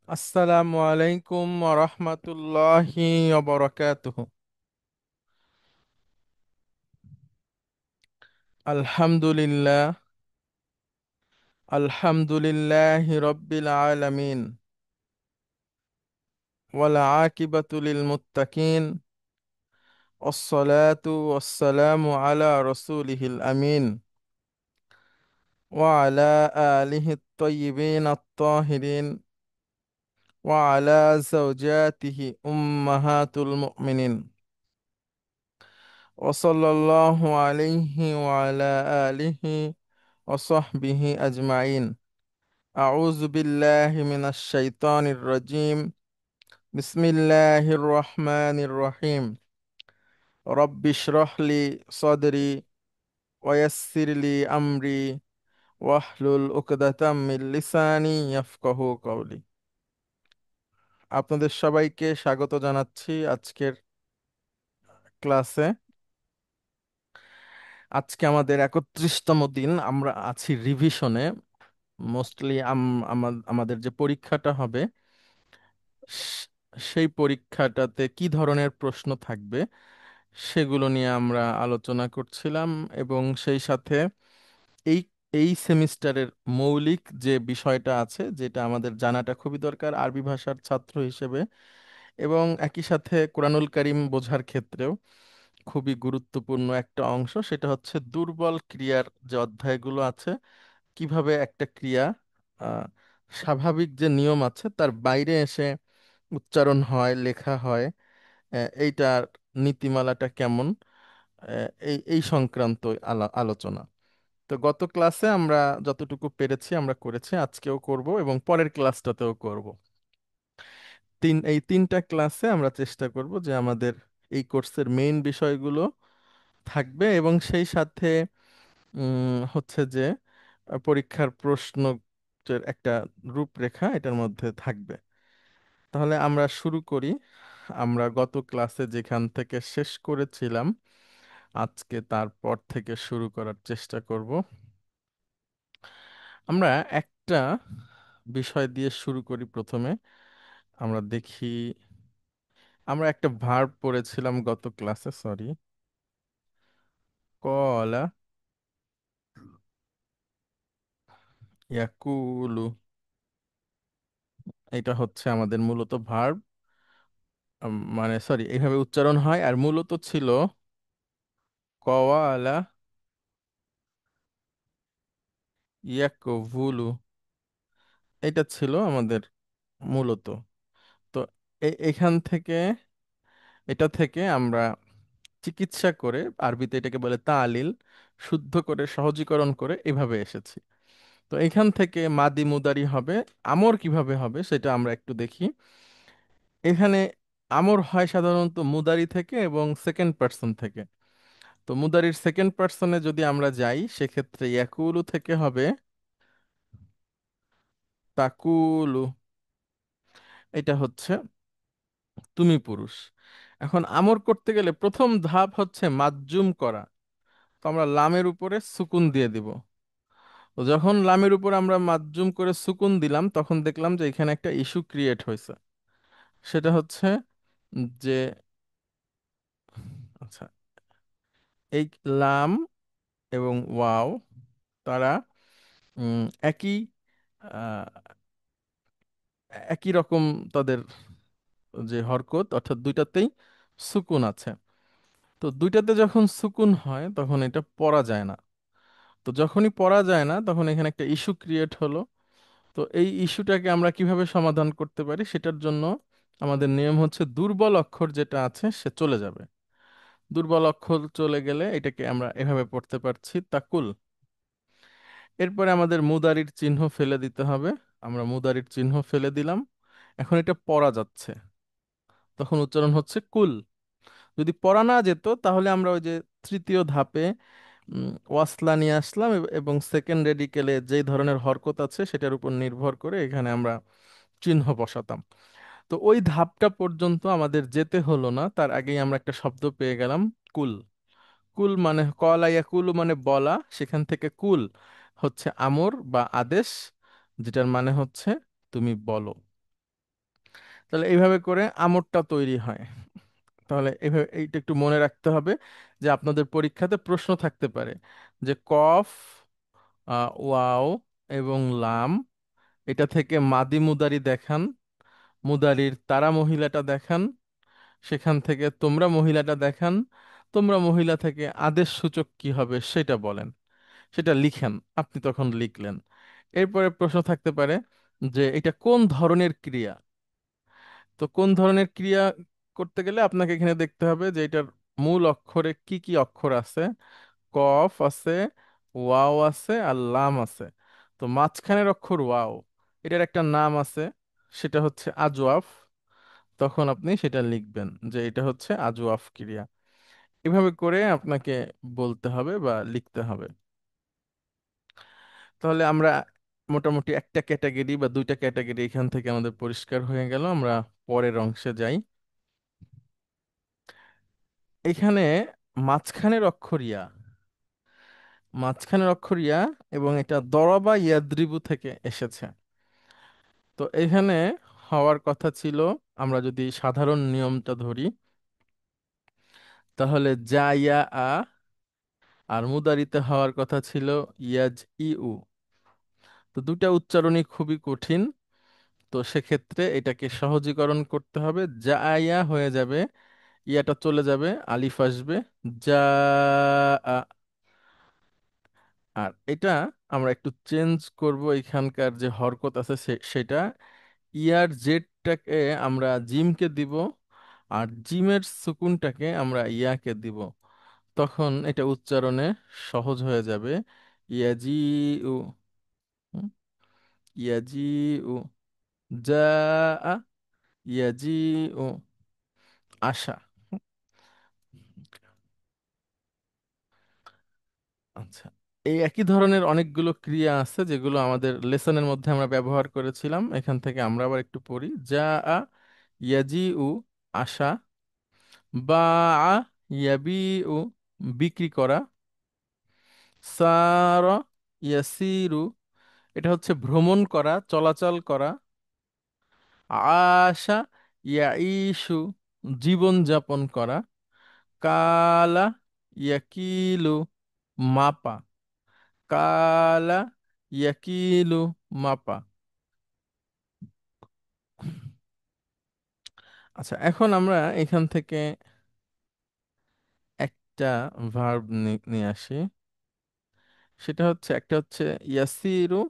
আসসালামু আলাইকুম ওয়া রাহমাতুল্লাহি ওয়া বারাকাতুহু। আলহামদুলিল্লাহ, আলহামদুলিল্লাহি রাব্বিল আলামিন, ওয়াল আকিবাতু লিল মুত্তাকিন, ওয়াসসালাতু ওয়াসসালামু আলা রাসূলিহিল আমিন, ওয়া আলা আলিহি আত-তাইয়্যিবিন আত-তাহিরিন, ওয়া আলা যাওজাতিহি উম্মাহাতুল মুমিনিন, ওয়া সাল্লাল্লাহু আলাইহি ওয়া আলা আলিহি ওয়া সাহবিহি আজমাইন। أعوذ بالله من الشيطان الرجيم. بسم الله الرحمن الرحيم. رب اشرح لي صدري ويسر لي أمري واحلل عقدة من لساني يفقهوا قولي. আপনাদের সবাইকে স্বাগত জানাচ্ছি আজকের ক্লাসে। আজকে আমাদের 31তম দিন, আমরা আছি রিভিশনে। মোস্টলি আমাদের যে পরীক্ষাটা হবে স- সেই পরীক্ষাটাতে কি ধরনের প্রশ্ন থাকবে সেগুলো নিয়ে আমরা আলোচনা করছিলাম। এবং সেই সাথে এই এই সেমিস্টারের মৌলিক যে বিষয়টা আছে, যেটা আমাদের জানাটা খুবই দরকার আরবি ভাষার ছাত্র হিসেবে, এবং একই সাথে কোরআনুল কারীম বোঝার ক্ষেত্রেও খুবই গুরুত্বপূর্ণ একটা অংশ, সেটা হচ্ছে দুর্বল ক্রিয়ার যে অধ্যায়গুলো আছে, কিভাবে একটা ক্রিয়া আহ, স্বাভাবিক যে নিয়ম আছে তার বাইরে এসে উচ্চারণ হয়, লেখা হয়, এইটার নীতিমালাটা কেমন, এই এই সংক্রান্ত আলোচনা। তো গত ক্লাসে আমরা যতটুকু পেরেছি আমরা করেছি, আজকেও করব এবং পরের ক্লাসটাতেও করব। এই তিনটা ক্লাসে আমরা চেষ্টা করব যে আমাদের এই কোর্সের মেইন বিষয়গুলো থাকবে, এবং সেই সাথে হচ্ছে যে পরীক্ষার প্রশ্ন একটা রূপরেখা এটার মধ্যে থাকবে। তাহলে আমরা শুরু করি। আমরা গত ক্লাসে যেখান থেকে শেষ করেছিলাম আজকে তারপর থেকে শুরু করার চেষ্টা করব। আমরা একটা বিষয় দিয়ে শুরু করি প্রথমে। আমরা দেখি, আমরা একটা ভার্ব পড়েছিলাম গত ক্লাসে, সরি, কলা ইয়াকুলু। এটা হচ্ছে আমাদের মূলত ভার্ব, মানে সরি, এইভাবে উচ্চারণ হয়, আর মূলত ছিল কওয়ালা ইয়াকুলু। এটা ছিল আমাদের মূলত। তো এখান থেকে, এটা থেকে আমরা চিকিৎসা করে, আরবিতে এটাকে বলে তালিল, শুদ্ধ করে সহজীকরণ করে এভাবে এসেছি। তো এখান থেকে মাদি মুদারি হবে। আমর কিভাবে হবে সেটা আমরা একটু দেখি। এখানে আমর হয় সাধারণত মুদারি থেকে এবং সেকেন্ড পার্সন থেকে। তো মুদারির সেকেন্ড পার্সনে যদি আমরা যাই, সেক্ষেত্রে ইয়াকুলু থেকে হবে তাকুলু। এটা হচ্ছে তুমি পুরুষ। এখন আমর করতে গেলে প্রথম ধাপ হচ্ছে মাজজুম করা। তো আমরা লামের উপরে সুকুন দিয়ে দিব। তো যখন লামের উপর আমরা মাজজুম করে সুকুন দিলাম, তখন দেখলাম যে এখানে একটা ইস্যু ক্রিয়েট হয়েছে। সেটা হচ্ছে যে, আচ্ছা, এই লাম এবং ওয়াও, তারা একই আহ, একই রকম তাদের যে হরকত, অর্থাৎ দুইটাতেই সুকুন আছে। তো দুইটাতে যখন সুকুন হয় তখন এটা পড়া যায় না। তো যখনই পড়া যায় না তখন এখানে একটা ইস্যু ক্রিয়েট হলো। তো এই ইস্যুটাকে আমরা কিভাবে সমাধান করতে পারি, সেটার জন্য আমাদের নিয়ম হচ্ছে দুর্বল অক্ষর যেটা আছে সে চলে যাবে। দুর্বল অক্ষর চলে গেলে এটাকে আমরা এভাবে পড়তে পারছি, তাকুল। এরপরে আমাদের মুদারির চিহ্ন ফেলে দিতে হবে। আমরা মুদারির চিহ্ন ফেলে দিলাম। এখন এটা পড়া যাচ্ছে, তখন উচ্চারণ হচ্ছে কুল। যদি পড়া না যেত তাহলে আমরা ওই যে তৃতীয় ধাপে ওয়াসলা নিয়ে আসলাম, এবং সেকেন্ড রেডিকেলে যেই ধরনের হরকত আছে সেটার উপর নির্ভর করে এখানে আমরা চিহ্ন বসাতাম। তো ওই ধাপটা পর্যন্ত আমাদের যেতে হলো না, তার আগেই আমরা একটা শব্দ পেয়ে গেলাম, কুল। কুল মানে কলা ইয়াকুলু মানে বলা, সেখান থেকে কুল হচ্ছে আমর বা আদেশ, যেটার মানে হচ্ছে তুমি বলো। তাহলে এইভাবে করে আমরটা তৈরি হয়। তাহলে এইভাবে এইটা একটু মনে রাখতে হবে যে আপনাদের পরীক্ষাতে প্রশ্ন থাকতে পারে যে কফ, ওয়াও এবং লাম, এটা থেকে মাদি মুদারি দেখান, মুদারির তারা মহিলাটা দেখান, সেখান থেকে তোমরা মহিলাটা দেখান, তোমরা মহিলা থেকে আদেশ সূচক কি হবে সেটা বলেন, সেটা লিখেন। আপনি তখন লিখলেন। এরপরে প্রশ্ন থাকতে পারে যে এটা কোন ধরনের ক্রিয়া। তো কোন ধরনের ক্রিয়া করতে গেলে আপনাকে এখানে দেখতে হবে যে এটার মূল অক্ষরে কি কি অক্ষর আছে। কফ আছে, ওয়াও আছে, আর লাম আছে। তো মাঝখানের অক্ষর ওয়াও, এটার একটা নাম আছে, সেটা হচ্ছে আজওয়াফ। তখন আপনি সেটা লিখবেন যে এটা হচ্ছে আজওয়াফ ক্রিয়া। এভাবে করে আপনাকে বলতে হবে বা লিখতে হবে। তাহলে আমরা মোটামুটি একটা ক্যাটাগরি বা দুইটা ক্যাটাগরি এখান থেকে আমাদের পরিষ্কার হয়ে গেল। আমরা পরের অংশে যাই। এখানে মাঝখানের অক্ষর ইয়া, মাঝখানের অক্ষর ইয়া, এবং এটা দরবা ইয়াদ্রিবু থেকে এসেছে। তো এখানে হওয়ার কথা ছিল, আমরা যদি সাধারণ নিয়মটা ধরি, তাহলে যা ইয়া আ, আর মুদারিতে হওয়ার কথা ছিল ইয়াজ ইউ। তো দুটা উচ্চারণই খুবই কঠিন। তো সেক্ষেত্রে এটাকে সহজীকরণ করতে হবে, যা ইয়া হয়ে যাবে, ইয়াটা চলে যাবে, আলিফ আসবে, যা আ। আর এটা আমরা একটু চেঞ্জ করব, এখানকার যে হরকত আছে সেটা, ইয়ার জেডটাকে আমরা জিমকে দিব, আর জিমের সুকুনটাকে আমরা ইয়াকে দিব। তখন এটা উচ্চারণে সহজ হয়ে যাবে। ইয়াজি উ, হুম, ইয়াজি উ, যা আ, ইয়াজি উ, আশা। আচ্ছা, এই একই ধরনের অনেকগুলো ক্রিয়া আছে যেগুলো আমাদের লেসনের মধ্যে আমরা ব্যবহার করেছিলাম। এখান থেকে আমরা আবার একটু পড়ি। যা আ, ইয়াজি উ, আশা। বা আ, ইয়াবি উ, বিক্রি করা। সার, ইয়াসিরু, এটা হচ্ছে ভ্রমণ করা, চলাচল করা। আশা, ইয়াইশু, জীবন যাপন করা। কালা, ইয়াকিলু, মাপা। কালা, ইয়াকিলু, মাপা। আচ্ছা, এখন আমরা এখান থেকে একটা ভার্ব নিয়ে আসি। সেটা হচ্ছে, একটা হচ্ছে ইয়াসিরু,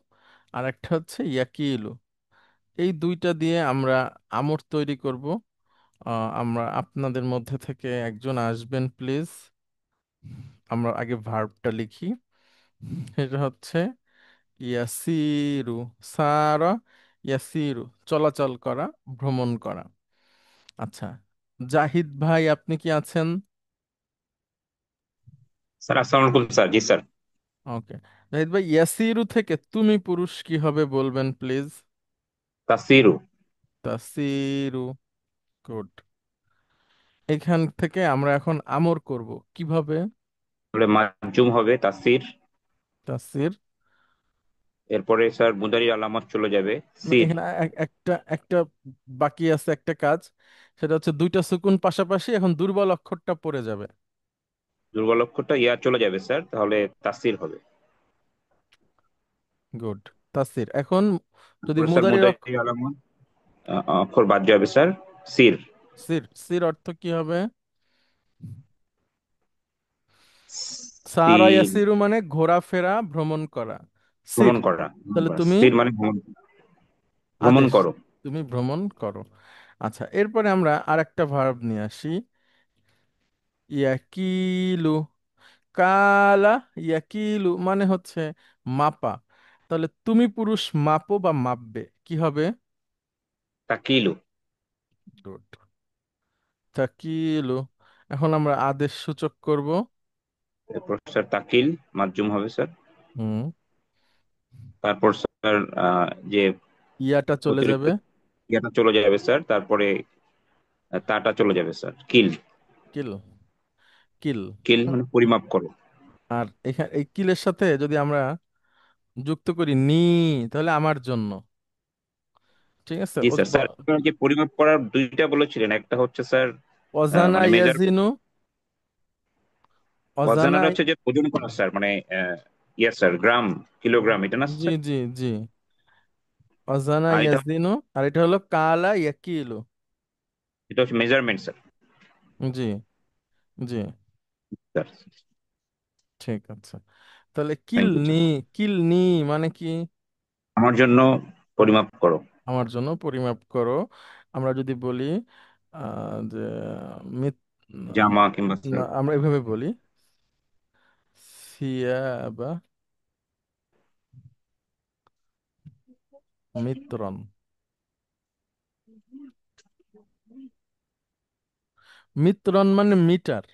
আর একটা হচ্ছে ইয়াকিলু। এই দুইটা দিয়ে আমরা আমর তৈরি করব। আমরা আপনাদের মধ্যে থেকে একজন আসবেন প্লিজ। আমরা আগে ভার্বটা লিখি। এটা হচ্ছে ইয়াসিরু, সারা ইয়াসিরু, চলাচল করা, ভ্রমণ করা। আচ্ছা, জাহিদ ভাই আপনি কি আছেন? স্যার আসসালামু আলাইকুম স্যার। জি স্যার। ওকে, জাহিদ ভাই, ইয়াসিরু থেকে তুমি পুরুষ কি হবে বলবেন প্লিজ। তাসিরু। তাসিরু, গুড। এখান থেকে আমরা এখন আমর করব কিভাবে। তাহলে মাজুম হবে তাসির। তাসির, এরপরে স্যার মুদারির আলামত চলে যাবে সির। এখানে একটা একটা বাকি আছে একটা কাজ। সেটা হচ্ছে দুইটা সুকুন পাশাপাশি, এখন দুর্বল অক্ষরটা পড়ে যাবে। দুর্বল অক্ষরটা ইয়া চলে যাবে স্যার, তাহলে তাসির হবে। গুড, তাসির। এখন যদি তারপরে স্যার মুদারির মুদারির আলামত অক্ষর বাদ যাবে স্যার, সির। সির, সির অর্থ কি হবে? সারা সির ইয়াসিরু মানে ঘোরাফেরা, ভ্রমণ করা। সির, ভ্রমণ করা। তাহলে তুমি সির মানে ভ্রমণ, ভ্রমণ আদেশ, করো। তুমি ভ্রমণ করো। আচ্ছা, এরপরে আমরা আরেকটা ভার্ব নিয়ে আসি। ইয়াকিলু, কালা, ইয়াকিলু মানে হচ্ছে মাপা। তাহলে তুমি পুরুষ মাপো বা মাপবে কি হবে? তাকিলু। গুড, তাকিলু। এখন আমরা আদেশ সূচক করব। এরপর স্যার তাকিল মাজুম হবে স্যার। হুম, তারপর স্যার যে ইয়াটা চলে অতিরিক্ত যাবে। ইয়াটা চলে যাবে স্যার, তারপরে তাটা চলে যাবে স্যার, কিল। কিল, কিল। কিল মানে পরিমাপ করো। আর এখানে এই কিলের সাথে যদি আমরা যুক্ত করি নি, তাহলে আমার জন্য। ঠিক আছে। জি স্যার। স্যার আপনারা যে পরিমাপ করার দুইটা বলেছিলেন, একটা হচ্ছে স্যার অজানা মানে মেজারমেন্ট, ইয়াজিনু, অজানা। অজানার হচ্ছে যে ওজন করা স্যার, মানে ইয়েস স্যার, গ্রাম কিলোগ্রাম এটা না জি স্যার? জি জি, অজানা আর এটা ইয়াজিনু। আর এটা হলো কালা ইয়াকিলু। এটা হচ্ছে মেজারমেন্ট স্যার। জি জি, স্যার ঠিক আছে। তাহলে থ্যাংক ইউ কিলনি, স্যার। কিলনি মানে কি? আমার জন্য পরিমাপ করো। আমার জন্য পরিমাপ করো। আমরা যদি বলি যে মিত, জামা কিংবা না স্যার। আমরা এভাবে বলি, সিয়াবা মিত্রন। মিত্রন মানে মিটার।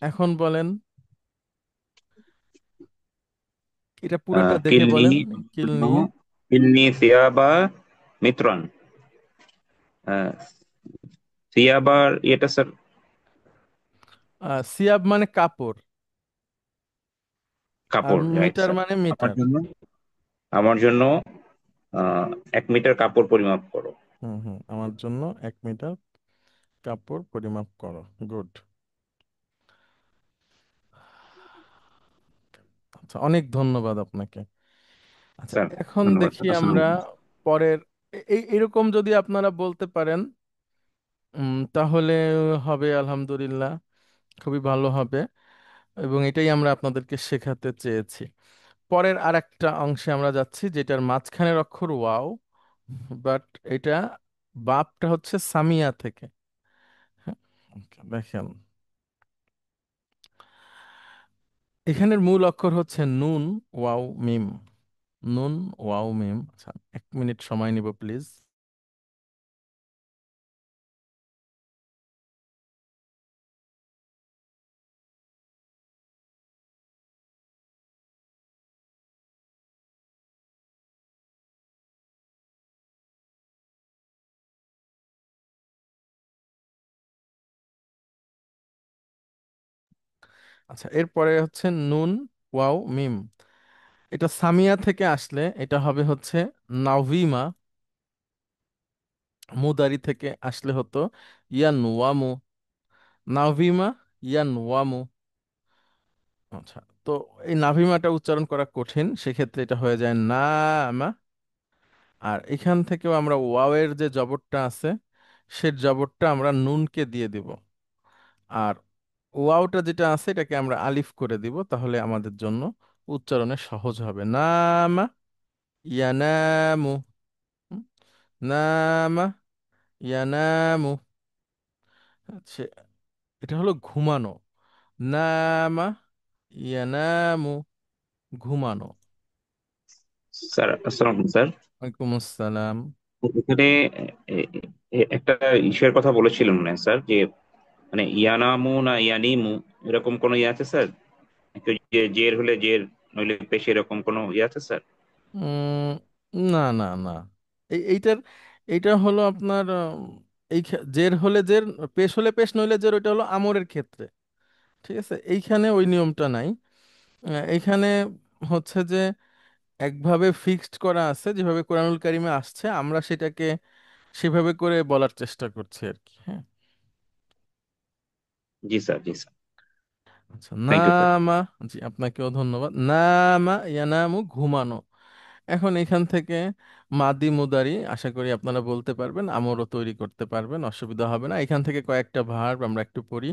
এখন বলেন, এটা পুরাটা দেখে কিলনি বলেন। আমার জন্য, কিলনি, কিলনি সিয়াবা মিত্রন। আহ, সিয়াবার এটা স্যার সিয়াব মানে কাপড়, আর কাপড়, রাইট মিটার স্যার। মানে আমার মিটার। জন্য, আমার জন্য 1 মিটার কাপড় পরিমাপ করো। হুম হুম, আমার জন্য 1 মিটার কাপড় পরিমাপ করো। গুড। আচ্ছা, অনেক ধন্যবাদ আপনাকে। আচ্ছা, স্যার এখন ধন্যবাদ দেখি স্যার, আসসালামু আমরা আলাইকুম। পরের, এরকম যদি আপনারা বলতে পারেন তাহলে হবে আলহামদুলিল্লাহ, খুবই ভালো হবে। এবং এটাই আমরা আপনাদেরকে শেখাতে চেয়েছি। পরের আরেকটা অংশে আমরা যাচ্ছি, যেটার মাঝখানের অক্ষর ওয়াও, বাট এটা বাপটা হচ্ছে সামিয়া থেকে। হ্যাঁ, okay, দেখেন, এখানের মূল অক্ষর হচ্ছে নুন, ওয়াও, মিম। নুন, ওয়াও, মিম। আচ্ছা, 1 মিনিট সময় নিব প্লিজ। আচ্ছা, এরপরে হচ্ছে নুন, ওয়াও, মিম। এটা সামিয়া থেকে আসলে এটা হবে হচ্ছে নাভিমা। মুদারি থেকে আসলে হতো ইয়ান ওয়ামু। নাভিমা, ইয়ান ওয়ামু। আচ্ছা, তো এই নাভিমাটা উচ্চারণ করা কঠিন, সেক্ষেত্রে এটা হয়ে যায় নামা। আর এখান থেকেও আমরা ওয়াওয়ের যে জবরটা আছে, সে জবরটা আমরা নুনকে দিয়ে দিব। আর ওয়াওটা যেটা আছে এটাকে আমরা আলিফ করে দিব, তাহলে আমাদের জন্য উচ্চারণে সহজ হবে। নামা ইয়ানামু। হুম? নামা ইয়ানামু। আচ্ছা, এটা হলো ঘুমানো। নামা ইয়ানামু, ঘুমানো। স্যার আসসালামু আলাইকুম স্যার। ওয়ালাইকুম আসসালাম। এখানে এ, একটা ইসের কথা বলেছিলেন না স্যার, যে মানে ইয়ানামু না ইয়ানিমু, এরকম কোনো ইয়ে আছে স্যার? একটু যে জের হলে জের, নইলে পেশ, এরকম কোনো ইয়ে আছে স্যার? উম, না না না, এইটার, এইটা হলো আপনার জের হলে জের, পেশ হলে পেশ, নইলে জের, ওইটা হলো আমরের ক্ষেত্রে। ঠিক আছে, এইখানে ওই নিয়মটা নাই। এইখানে হচ্ছে যে একভাবে ফিক্সড করা আছে, যেভাবে কোরআনুল কারিমে আসছে আমরা সেটাকে সেভাবে করে বলার চেষ্টা করছি আর কি। হ্যাঁ। জি স্যার, জি স্যার। আচ্ছা, থ্যাংক ইউ স্যার। নামা। জি, আপনাকেও ধন্যবাদ। নামা ইয়ানামু, ঘুমানো। এখন এখান থেকে মাদি মুদারি আশা করি আপনারা বলতে পারবেন, আমরও তৈরি করতে পারবেন, অসুবিধা হবে না। এখান থেকে কয়েকটা ভার্ব আমরা একটু পড়ি।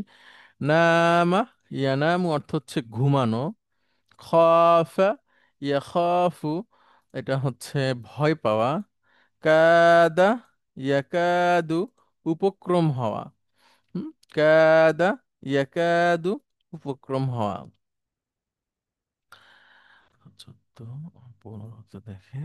নামা ইয়ানামু অর্থ হচ্ছে ঘুমানো। খাফা ইয়াখাফু, এটা হচ্ছে ভয় পাওয়া। কাদা ইয়াকাদু, উপক্রম হওয়া। হুম? কাদা ইয়াকাদু, উপক্রম হওয়া। 14, 15 দেখে।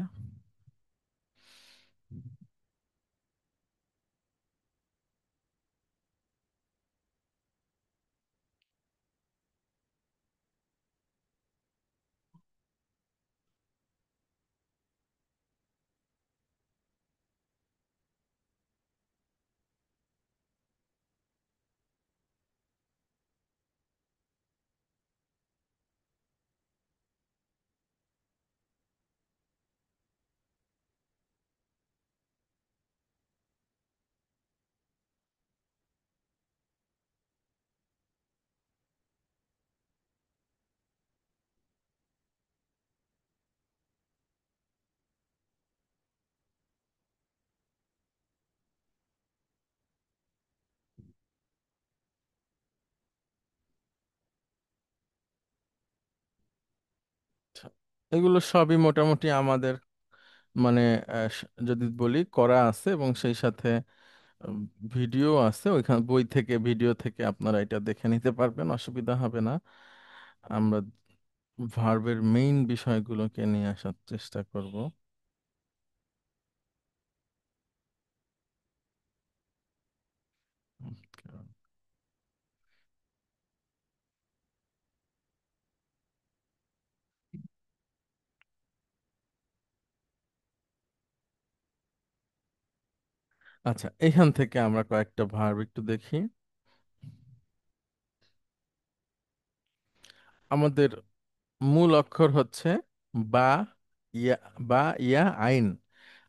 এগুলো সবই মোটামুটি আমাদের মানে যদি বলি করা আছে, এবং সেই সাথে উম, ভিডিও আছে, ওইখানে বই থেকে ভিডিও থেকে আপনারা এটা দেখে নিতে পারবেন, অসুবিধা হবে না। আমরা ভার্বের মেইন বিষয়গুলোকে নিয়ে আসার চেষ্টা করব। আচ্ছা, এখান থেকে আমরা কয়েকটা ভার্ব একটু দেখি। আমাদের মূল অক্ষর হচ্ছে বা, ইয়া, বা ইয়া আইন।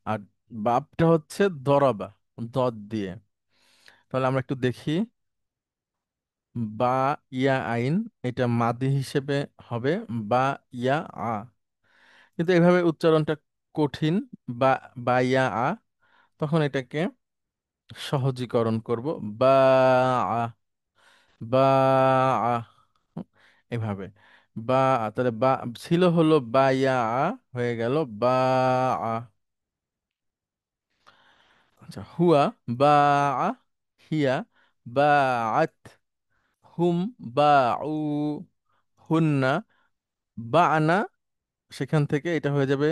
আর বাবটা হচ্ছে দরাবা, দদ দিয়ে। তাহলে আমরা একটু দেখি। বা ইয়া আইন, এটা মাদি হিসেবে হবে বা ইয়া আ, কিন্তু এভাবে উচ্চারণটা কঠিন। বা, বা ইয়া আ, তখন এটাকে সহজীকরণ করব। বা আ, বা আ, এভাবে। বা তাহলে বা ছিল হলো বা ইয়া আ, হয়ে গেল বা আ। আচ্ছা, হুয়া বা আ, হিয়া বা আত, হুম বা উ, হুন্না বা আনা, সেখান থেকে এটা হয়ে যাবে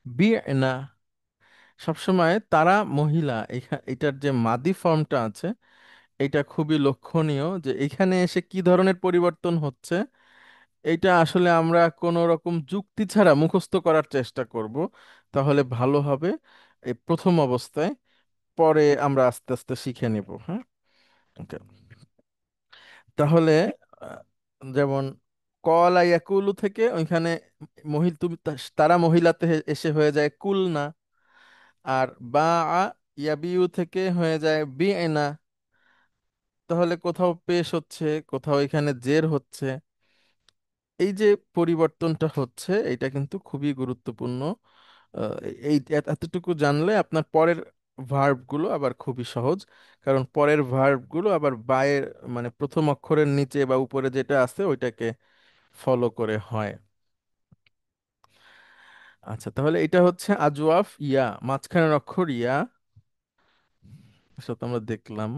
বিনা। সবসময় তারা মহিলা, এটার যে মাদি ফর্মটা আছে, এটা খুবই লক্ষণীয় যে এখানে এসে কি ধরনের পরিবর্তন হচ্ছে। এটা আসলে আমরা কোনো রকম যুক্তি ছাড়া মুখস্থ করার চেষ্টা করব, তাহলে ভালো হবে এই প্রথম অবস্থায়। পরে আমরা আস্তে আস্তে শিখে নিব। হ্যাঁ, ওকে। তাহলে আহ, যেমন কলা ইয়াকুলু থেকে ওইখানে মহিল তুমি তারা মহিলাতে এসে হয়ে যায় কুলনা। আর বা আ ইয়াবিউ থেকে হয়ে যায় বিনা। তাহলে কোথাও পেশ হচ্ছে, কোথাও এখানে জের হচ্ছে। এই যে পরিবর্তনটা হচ্ছে, এটা কিন্তু খুবই গুরুত্বপূর্ণ। আহ, এই এতটুকু জানলে আপনার পরের ভার্ব গুলো আবার খুবই সহজ। কারণ পরের ভার্ব গুলো আবার বায়ের মানে প্রথম অক্ষরের নিচে বা উপরে যেটা আছে ওইটাকে ফলো করে হয়। আচ্ছা, তাহলে এটা হচ্ছে আজওয়াফ ইয়া, মাঝখানের অক্ষর ইয়া, সেটা তো আমরা দেখলাম।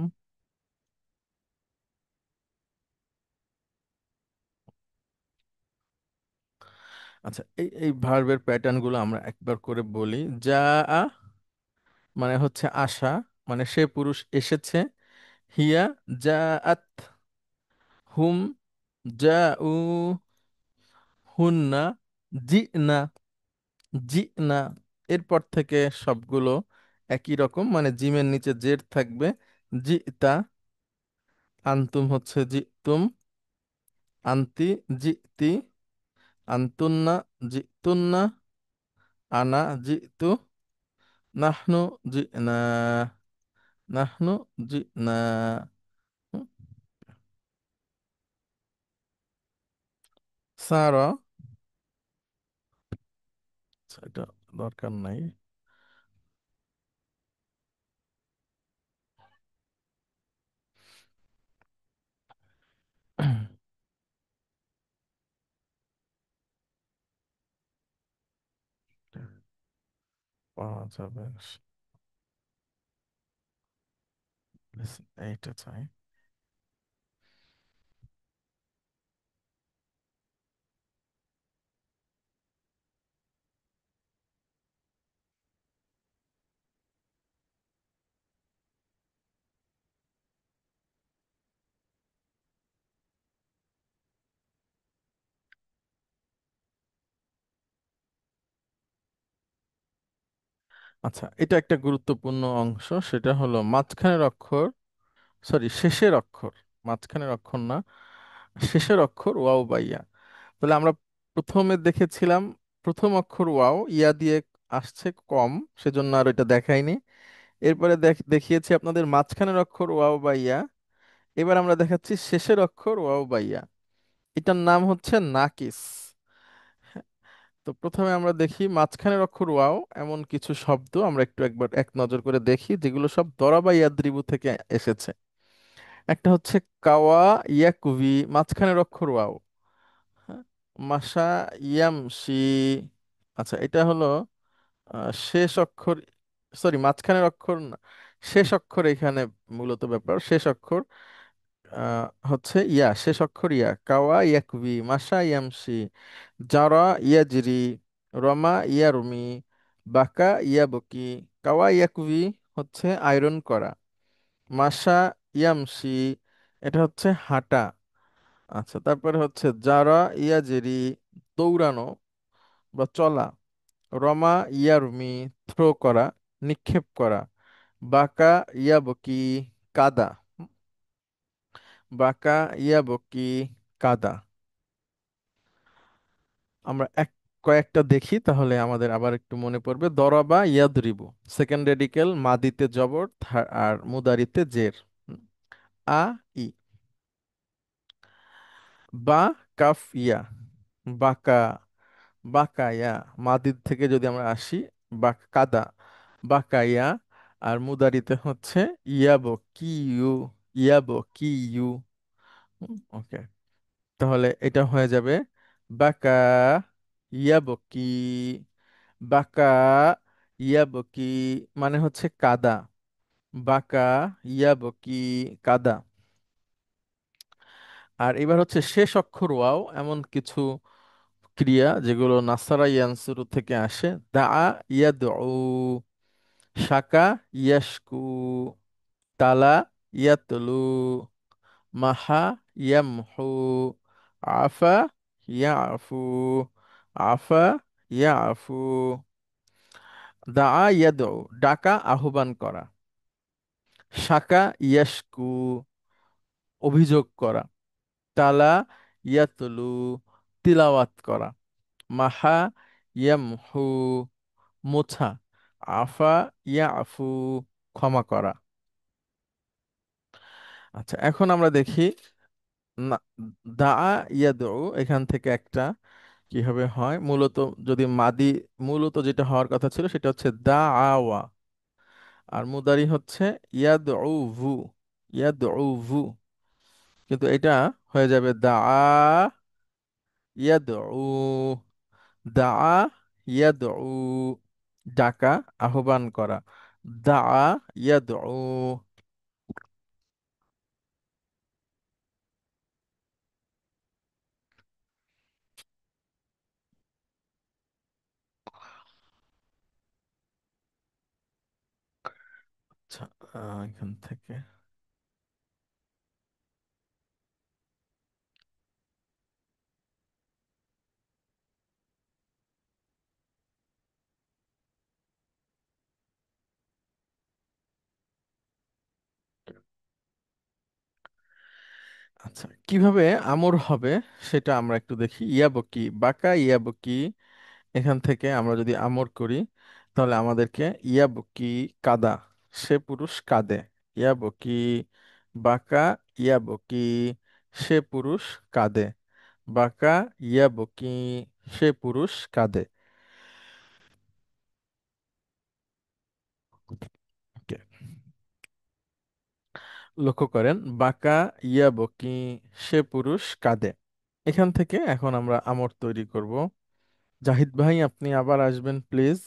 আচ্ছা, এই এই ভার্বের প্যাটার্ন গুলো আমরা একবার করে বলি। যা আ মানে হচ্ছে আসা, মানে সে পুরুষ এসেছে। হিয়া যা আত, হুম যা উ, হুন্না জি না, জি না। এরপর থেকে সবগুলো একই রকম, মানে জিমের নিচে জেড থাকবে। জি তা, আন্তুম হচ্ছে জি তুম, আন্তি জি তি, আন্তুন্না জি তুন্না, আনা জি তু, নাহনু জি না, নাহনু জি না। হুম, সারা, আচ্ছা, এটা দরকার নাই। পাওয়া যাবে, এইটা চাই। আচ্ছা, এটা একটা গুরুত্বপূর্ণ অংশ, সেটা হলো মাঝখানের অক্ষর, সরি শেষের অক্ষর, মাঝখানের অক্ষর না, শেষের অক্ষর ওয়াও বা ইয়া। তাহলে আমরা প্রথমে দেখেছিলাম প্রথম অক্ষর ওয়াও ইয়া দিয়ে আসছে কম, সেজন্য আর এটা দেখাইনি। এরপরে দেখিয়েছি আপনাদের মাঝখানের অক্ষর ওয়াও বা ইয়া। এবার আমরা দেখাচ্ছি শেষের অক্ষর ওয়াও বা ইয়া। এটার নাম হচ্ছে নাকিস। তো প্রথমে আমরা দেখি মাঝখানের অক্ষর ওয়াও এমন কিছু শব্দ আমরা একটু একবার এক নজর করে দেখি, যেগুলো সব দরা বা ইয়াদ্রিবু থেকে এসেছে। একটা হচ্ছে কাওয়া ইয়াকুবি, মাঝখানের অক্ষর ওয়াও। হ্যাঁ, মাসা ইয়ামশি, আচ্ছা, এটা হলো শেষ অক্ষর, সরি মাঝখানের অক্ষর না, শেষ অক্ষর এখানে মূলত ব্যাপার। শেষ অক্ষর হচ্ছে ইয়া, শেষ অক্ষর ইয়া। কাওয়া ইয়াকবি, মাসা ইয়ামসি, জারা ইয়াজরি, রমা ইয়ারমি, বাকা ইয়াবকি। কাওয়া ইয়াকবি হচ্ছে আয়রন করা। মাসা ইয়ামসি এটা হচ্ছে হাঁটা। আচ্ছা, তারপরে হচ্ছে জারা ইয়াজেরি দৌড়ানো বা চলা। রমা ইয়ারমি থ্রো করা, নিক্ষেপ করা। বাকা ইয়াবকি কাদা, বাকা ইয়াবকি কাদা। আমরা কয়েকটা দেখি তাহলে আমাদের আবার একটু মনে পড়বে। দরাবা ইয়াদরিবু, সেকেন্ড রেডিকেল, মাদিতে জবর, আর মুদারিতে জের। হুম, আ ই। বা কাফ ইয়া, বাকা, বাকায়া। মাদির থেকে যদি আমরা আসি, বা কাদা, বাকায়া। আর মুদারিতে হচ্ছে ইয়াবো কি ইউ, ইয়াবো কি ইউ। ওকে, তাহলে এটা হয়ে যাবে বাকা ইয়াবকি, বাকা ইয়াবকি মানে হচ্ছে কাদা। বাকা ইয়াবকি কাদা। আর এবার হচ্ছে শেষ অক্ষর ওয়াও এমন কিছু ক্রিয়া যেগুলো নাসারা ইয়ানসুরু থেকে আসে। দা ইয়াদউ, শাকা ইয়াশকু, তালা ইয়াতলু, মাহা ইয়ামহু, আফা ইয়াফু, আফা ইয়াফু। দা ইয়াদউ ডাকা, আহ্বান করা। শাকা ইয়াশকু অভিযোগ করা। তালা ইয়াতলু তিলাওয়াত করা। মাহা ইয়ামহু মোছা। আফা ইয়াফু ক্ষমা করা। আচ্ছা, এখন আমরা দেখি না, দা ইয়াদউ এখান থেকে একটা কিভাবে হয় মূলত। যদি মাদি, মূলত যেটা হওয়ার কথা ছিল সেটা হচ্ছে দা আওয়া। আর মুদারি হচ্ছে ইয়াদউভু, ইয়াদউভু। কিন্তু এটা হয়ে যাবে দা ইয়াদউ, দা ইয়াদউ ডাকা, আহ্বান করা। দা ইয়াদউ। আচ্ছা, এখান থেকে আচ্ছা, কিভাবে আমর হবে সেটা আমরা একটু দেখি। ইয়াবকি, বাকা ইয়াবকি, এখান থেকে আমরা যদি আমর করি তাহলে আমাদেরকে ইয়াবকি কাদা, সে পুরুষ কাঁদে। ইয়াবকি, বাকা ইয়াবকি, সে পুরুষ কাঁদে। বাকা ইয়াবকি, সে পুরুষ কাঁদে। Okay, লক্ষ্য করেন বাকা ইয়াবকি, সে পুরুষ কাঁদে। এখান থেকে এখন আমরা আমর তৈরি করব। জাহিদ ভাই, আপনি আবার আসবেন প্লিজ।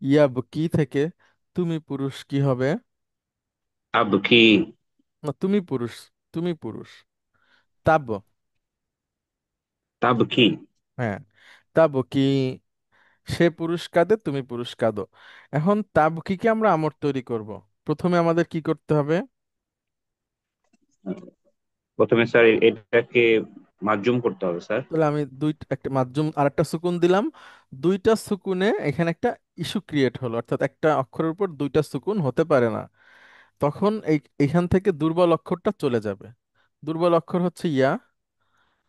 ইয়াবকি থেকে তুমি পুরুষ কি হবে? আবকি, না, তুমি পুরুষ, তুমি পুরুষ। তাব, তাবকি। হ্যাঁ, তাবকি, সে পুরুষ কাঁদে, তুমি পুরুষ কাঁদো। এখন তাবকিকে আমরা আমর তৈরি করব। প্রথমে আমাদের কি করতে হবে? প্রথমে স্যার এটাকে মাজ্জুম করতে হবে স্যার। তাহলে আমি একটা মাধ্যম আর একটা সুকুন দিলাম। দুইটা সুকুনে এখানে একটা ইস্যু ক্রিয়েট হলো, অর্থাৎ একটা অক্ষরের উপর দুইটা সুকুন হতে পারে না। তখন এইখান থেকে দুর্বল অক্ষরটা চলে যাবে। দুর্বল অক্ষর হচ্ছে ইয়া।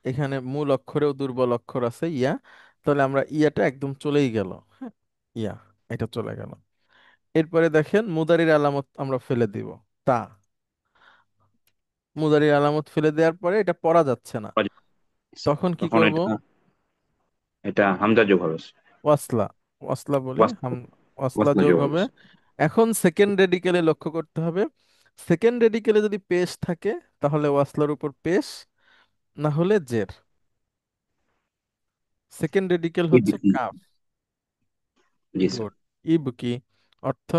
এখানে মূল অক্ষরেও দুর্বল অক্ষর আছে ইয়া। তাহলে আমরা ইয়াটা একদম চলেই গেল। হ্যাঁ, ইয়া, এটা চলে গেল। এরপরে দেখেন মুদারির আলামত আমরা ফেলে দিব। তা, মুদারির আলামত ফেলে দেওয়ার পরে এটা পড়া যাচ্ছে না। তখন কি তখন করব? এটা হামজা যোগ হবে স্যার। ওয়াসলা, ওয়াসলা বলি ওয়াসলা, ওয়াসলা ওয়াসলা যোগ যোগ হবে হবে। স্যার। এখন সেকেন্ড রেডিকেলে লক্ষ্য করতে হবে। সেকেন্ড রেডিকেলে যদি পেশ থাকে তাহলে ওয়াসলার উপর পেশ, না হলে জের। সেকেন্ড রেডিকেল হচ্ছে কাফ। জি স্যার। গুড। ইব কি অর্থ?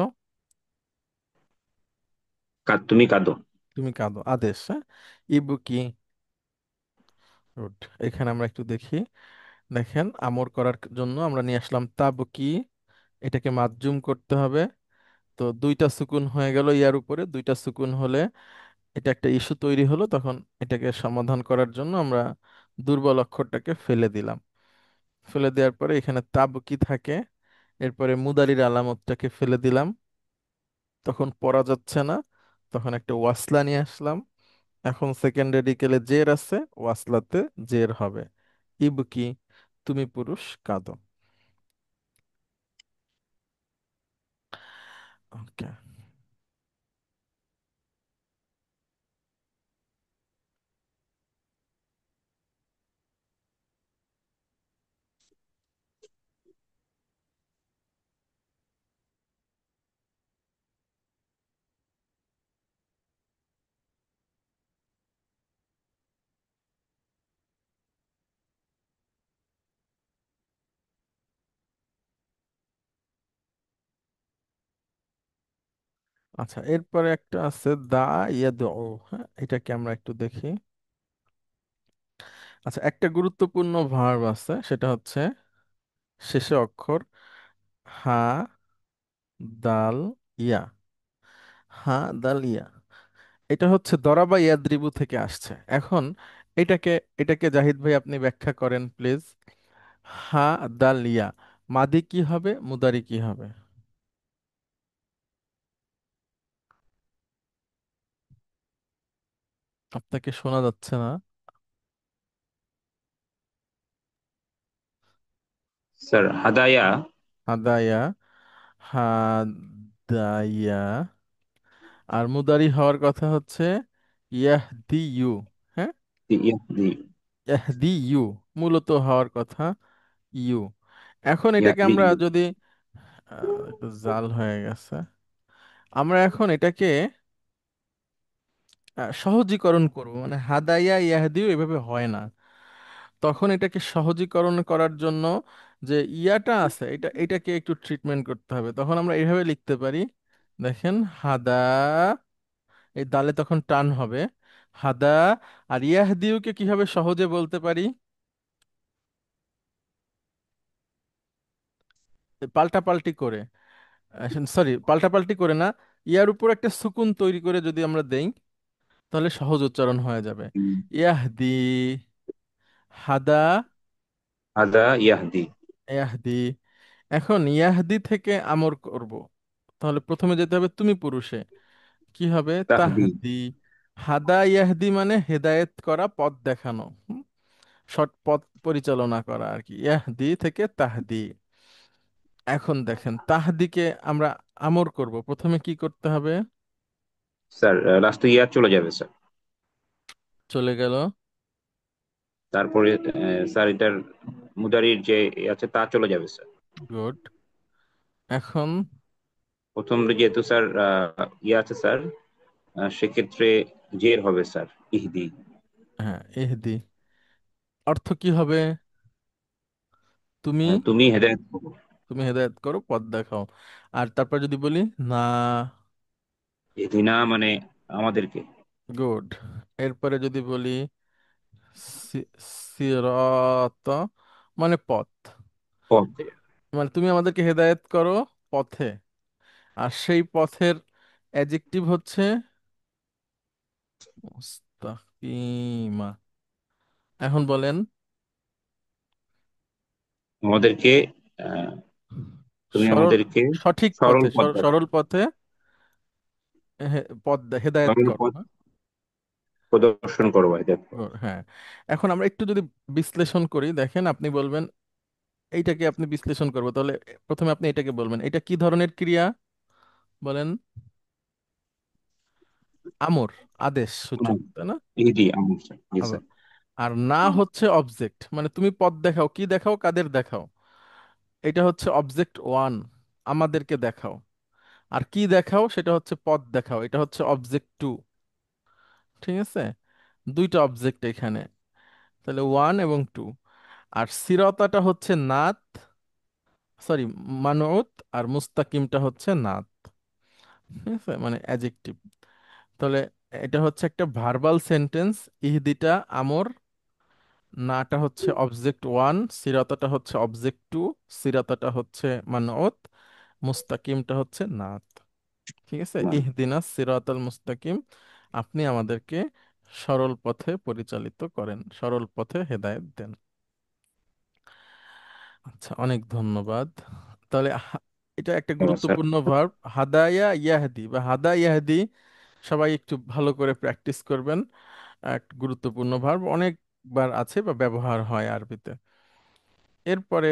তুমি কাঁদো। তুমি কাঁদো, আদেশ। হ্যাঁ, ইব কি। গুড। এখানে আমরা একটু দেখি। দেখেন, আমর করার জন্য আমরা নিয়ে আসলাম তাব কি। এটাকে মাজ্জুম করতে হবে। তো দুইটা সুকুন হয়ে গেল, ইয়ার উপরে দুইটা সুকুন হলে এটা একটা ইস্যু তৈরি হলো। তখন এটাকে সমাধান করার জন্য আমরা দুর্বল অক্ষরটাকে ফেলে দিলাম। ফেলে দেওয়ার পরে এখানে তাব কি থাকে, এরপরে মুদারির আলামতটাকে ফেলে দিলাম। তখন পড়া যাচ্ছে না, তখন একটা ওয়াসলা নিয়ে আসলাম। এখন সেকেন্ড রেডিকেলে জের আছে, ওয়াসলাতে জের হবে। ইব কি, তুমি পুরুষ কাঁদো। ওকে। আচ্ছা, এরপরে একটা আছে দা ইয়াদউ। হ্যাঁ, এটাকে আমরা একটু দেখি। আচ্ছা, একটা গুরুত্বপূর্ণ ভার্ব আছে, সেটা হচ্ছে শেষে অক্ষর হা দাল ইয়া। হা দাল ইয়া, এটা হচ্ছে দরাবা ইয়াদ্রিবু থেকে আসছে। এখন এটাকে এটাকে জাহিদ ভাই আপনি ব্যাখ্যা করেন প্লিজ। হা দাল ইয়া, মাদি কি হবে, মুদারি কি হবে? আপনাকে শোনা যাচ্ছে না। স্যার হাদায়া। হাদায়া, হাদায়া। আর মুদারি হওয়ার কথা হচ্ছে ইয়াহদি ইউ। হ্যাঁ, ইয়াহদি। ইয়াহদি ইউ মূলত হওয়ার কথা ইউ। এখন এটাকে ইয়াহদি আমরা ইউ। যদি একটু জাল হয়ে গেছে, আমরা এখন এটাকে সহজীকরণ করব। মানে হাদাইয়া ইয়াহদিও এভাবে হয় না। তখন এটাকে সহজীকরণ করার জন্য যে ইয়াটা আছে, এটাকে একটু ট্রিটমেন্ট করতে হবে। তখন আমরা এইভাবে লিখতে পারি। দেখেন, হাদা, এই দালে তখন টান হবে, হাদা। আর ইয়াহদিউকে কিভাবে সহজে বলতে পারি, পাল্টাপাল্টি করে। সরি, পাল্টাপাল্টি করে না, ইয়ার উপর একটা সুকুন তৈরি করে যদি আমরা দেই, তাহলে সহজ উচ্চারণ হয়ে যাবে। ইয়াহদি, হাদা, হাদা ইয়াহদি। ইয়াহদি। এখন ইয়াহদি থেকে আমর করব, তাহলে প্রথমে যেতে হবে তুমি পুরুষে। কি হবে, তাহদি। তাহদি। হাদা ইয়াহদি মানে হেদায়েত করা, পথ দেখানো, সৎ পথ পরিচালনা করা আর কি। ইয়াহদি থেকে তাহদি। এখন দেখেন, তাহদিকে আমরা আমর করব, প্রথমে কি করতে হবে? স্যার লাস্টে ইয়া চলে যাবে স্যার। চলে গেল। তারপরে স্যার এটার মুদারির যে আছে তা চলে যাবে স্যার। গুড। এখন প্রথম যেহেতু স্যার ইয়ে আছে স্যার, সেক্ষেত্রে জের হবে স্যার ইহদি। হ্যাঁ, ইহদি অর্থ কি হবে? তুমি, তুমি হেদায়েত করো। তুমি হেদায়েত করো, পথ দেখাও। আর তারপর যদি বলি না। ইহদিনা মানে আমাদেরকে। গুড। এরপরে যদি বলি সিরাত, মানে পথ। পথ। এ- মানে তুমি আমাদেরকে হেদায়েত করো পথে। আর সেই পথের অ্যাডজেক্টিভ হচ্ছে মুস্তাকিমা। এখন বলেন, আমাদেরকে আহ, তুমি সরল, আমাদেরকে সঠিক সরল পথে, পথ দেখাও। সরল পথে পথ হেদায়েত সরল করো। পথ হ্যাঁ, প্রদর্শন করবো, হেদায়েত করো। হ্যাঁ। এখন আমরা একটু যদি বিশ্লেষণ করি, দেখেন আপনি বলবেন এইটাকে আপনি বিশ্লেষণ করবো, তাহলে প্রথমে আপনি এটাকে বলবেন এটা কি ধরনের ক্রিয়া, বলেন। আমর, আদেশ সূচক, আমর। তাই না? ইহদি আমর স্যার, জি আবার, স্যার। আর না হচ্ছে অবজেক্ট, মানে তুমি পথ দেখাও, কি দেখাও, কাদের দেখাও। এটা হচ্ছে অবজেক্ট ওয়ান, আমাদেরকে দেখাও। আর কি দেখাও, সেটা হচ্ছে পথ দেখাও, এটা হচ্ছে অবজেক্ট টু। ঠিক আছে, দুইটা অবজেক্ট এখানে, তাহলে ওয়ান এবং টু। আর সিরতাটা হচ্ছে নাত, সরি, মানউত, আর মুস্তাকিমটা হচ্ছে নাত। ঠিক আছে, মানে অ্যাজেক্টিভ। তাহলে এটা হচ্ছে একটা ভার্বাল সেন্টেন্স। ইহদিটা আমর, নাটা হচ্ছে অবজেক্ট ওয়ান, সিরাতাটা হচ্ছে অবজেক্ট টু, সিরাতাটা হচ্ছে মানউত, মুস্তাকিমটা হচ্ছে নাত। ঠিক আছে, ইহদিনা সিরাতাল মুস্তাকিম, আপনি আমাদেরকে সরল পথে পরিচালিত করেন, সরল পথে হেদায়েত দেন। আচ্ছা, অনেক ধন্যবাদ। তাহলে এটা একটা ধন্যবাদ স্যার। গুরুত্বপূর্ণ ভার্ব, হাদায়া ইয়াহদি বা হাদা ইয়াহদি। সবাই একটু ভালো করে প্র্যাকটিস করবেন। এক গুরুত্বপূর্ণ ভার্ব, অনেকবার আছে বা ব্যবহার হয় আরবিতে। এরপরে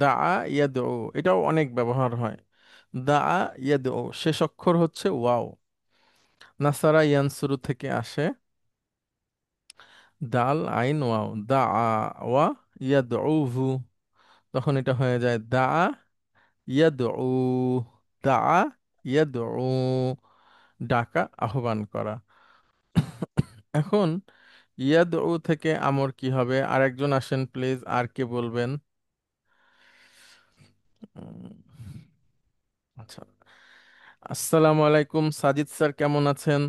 দা ইয়াদউ, এটাও অনেক ব্যবহার হয়। দা ইয়াদউ, শেষ অক্ষর হচ্ছে ওয়াও। নাসারা ইয়ানসুরু থেকে আসে, দাল আইন ওয়াও, দা ওয়া ইয়াদউহু, তখন এটা হয়ে যায় দা ইয়াদউ, দা ইয়াদউ, ডাকা, আহ্বান করা। এখন ইয়াদউ থেকে আমর কি হবে? আরেকজন আসেন প্লিজ, আর কে বলবেন? উম, আচ্ছা, আসসালামু আলাইকুম, সাজিদ স্যার কেমন আছেন?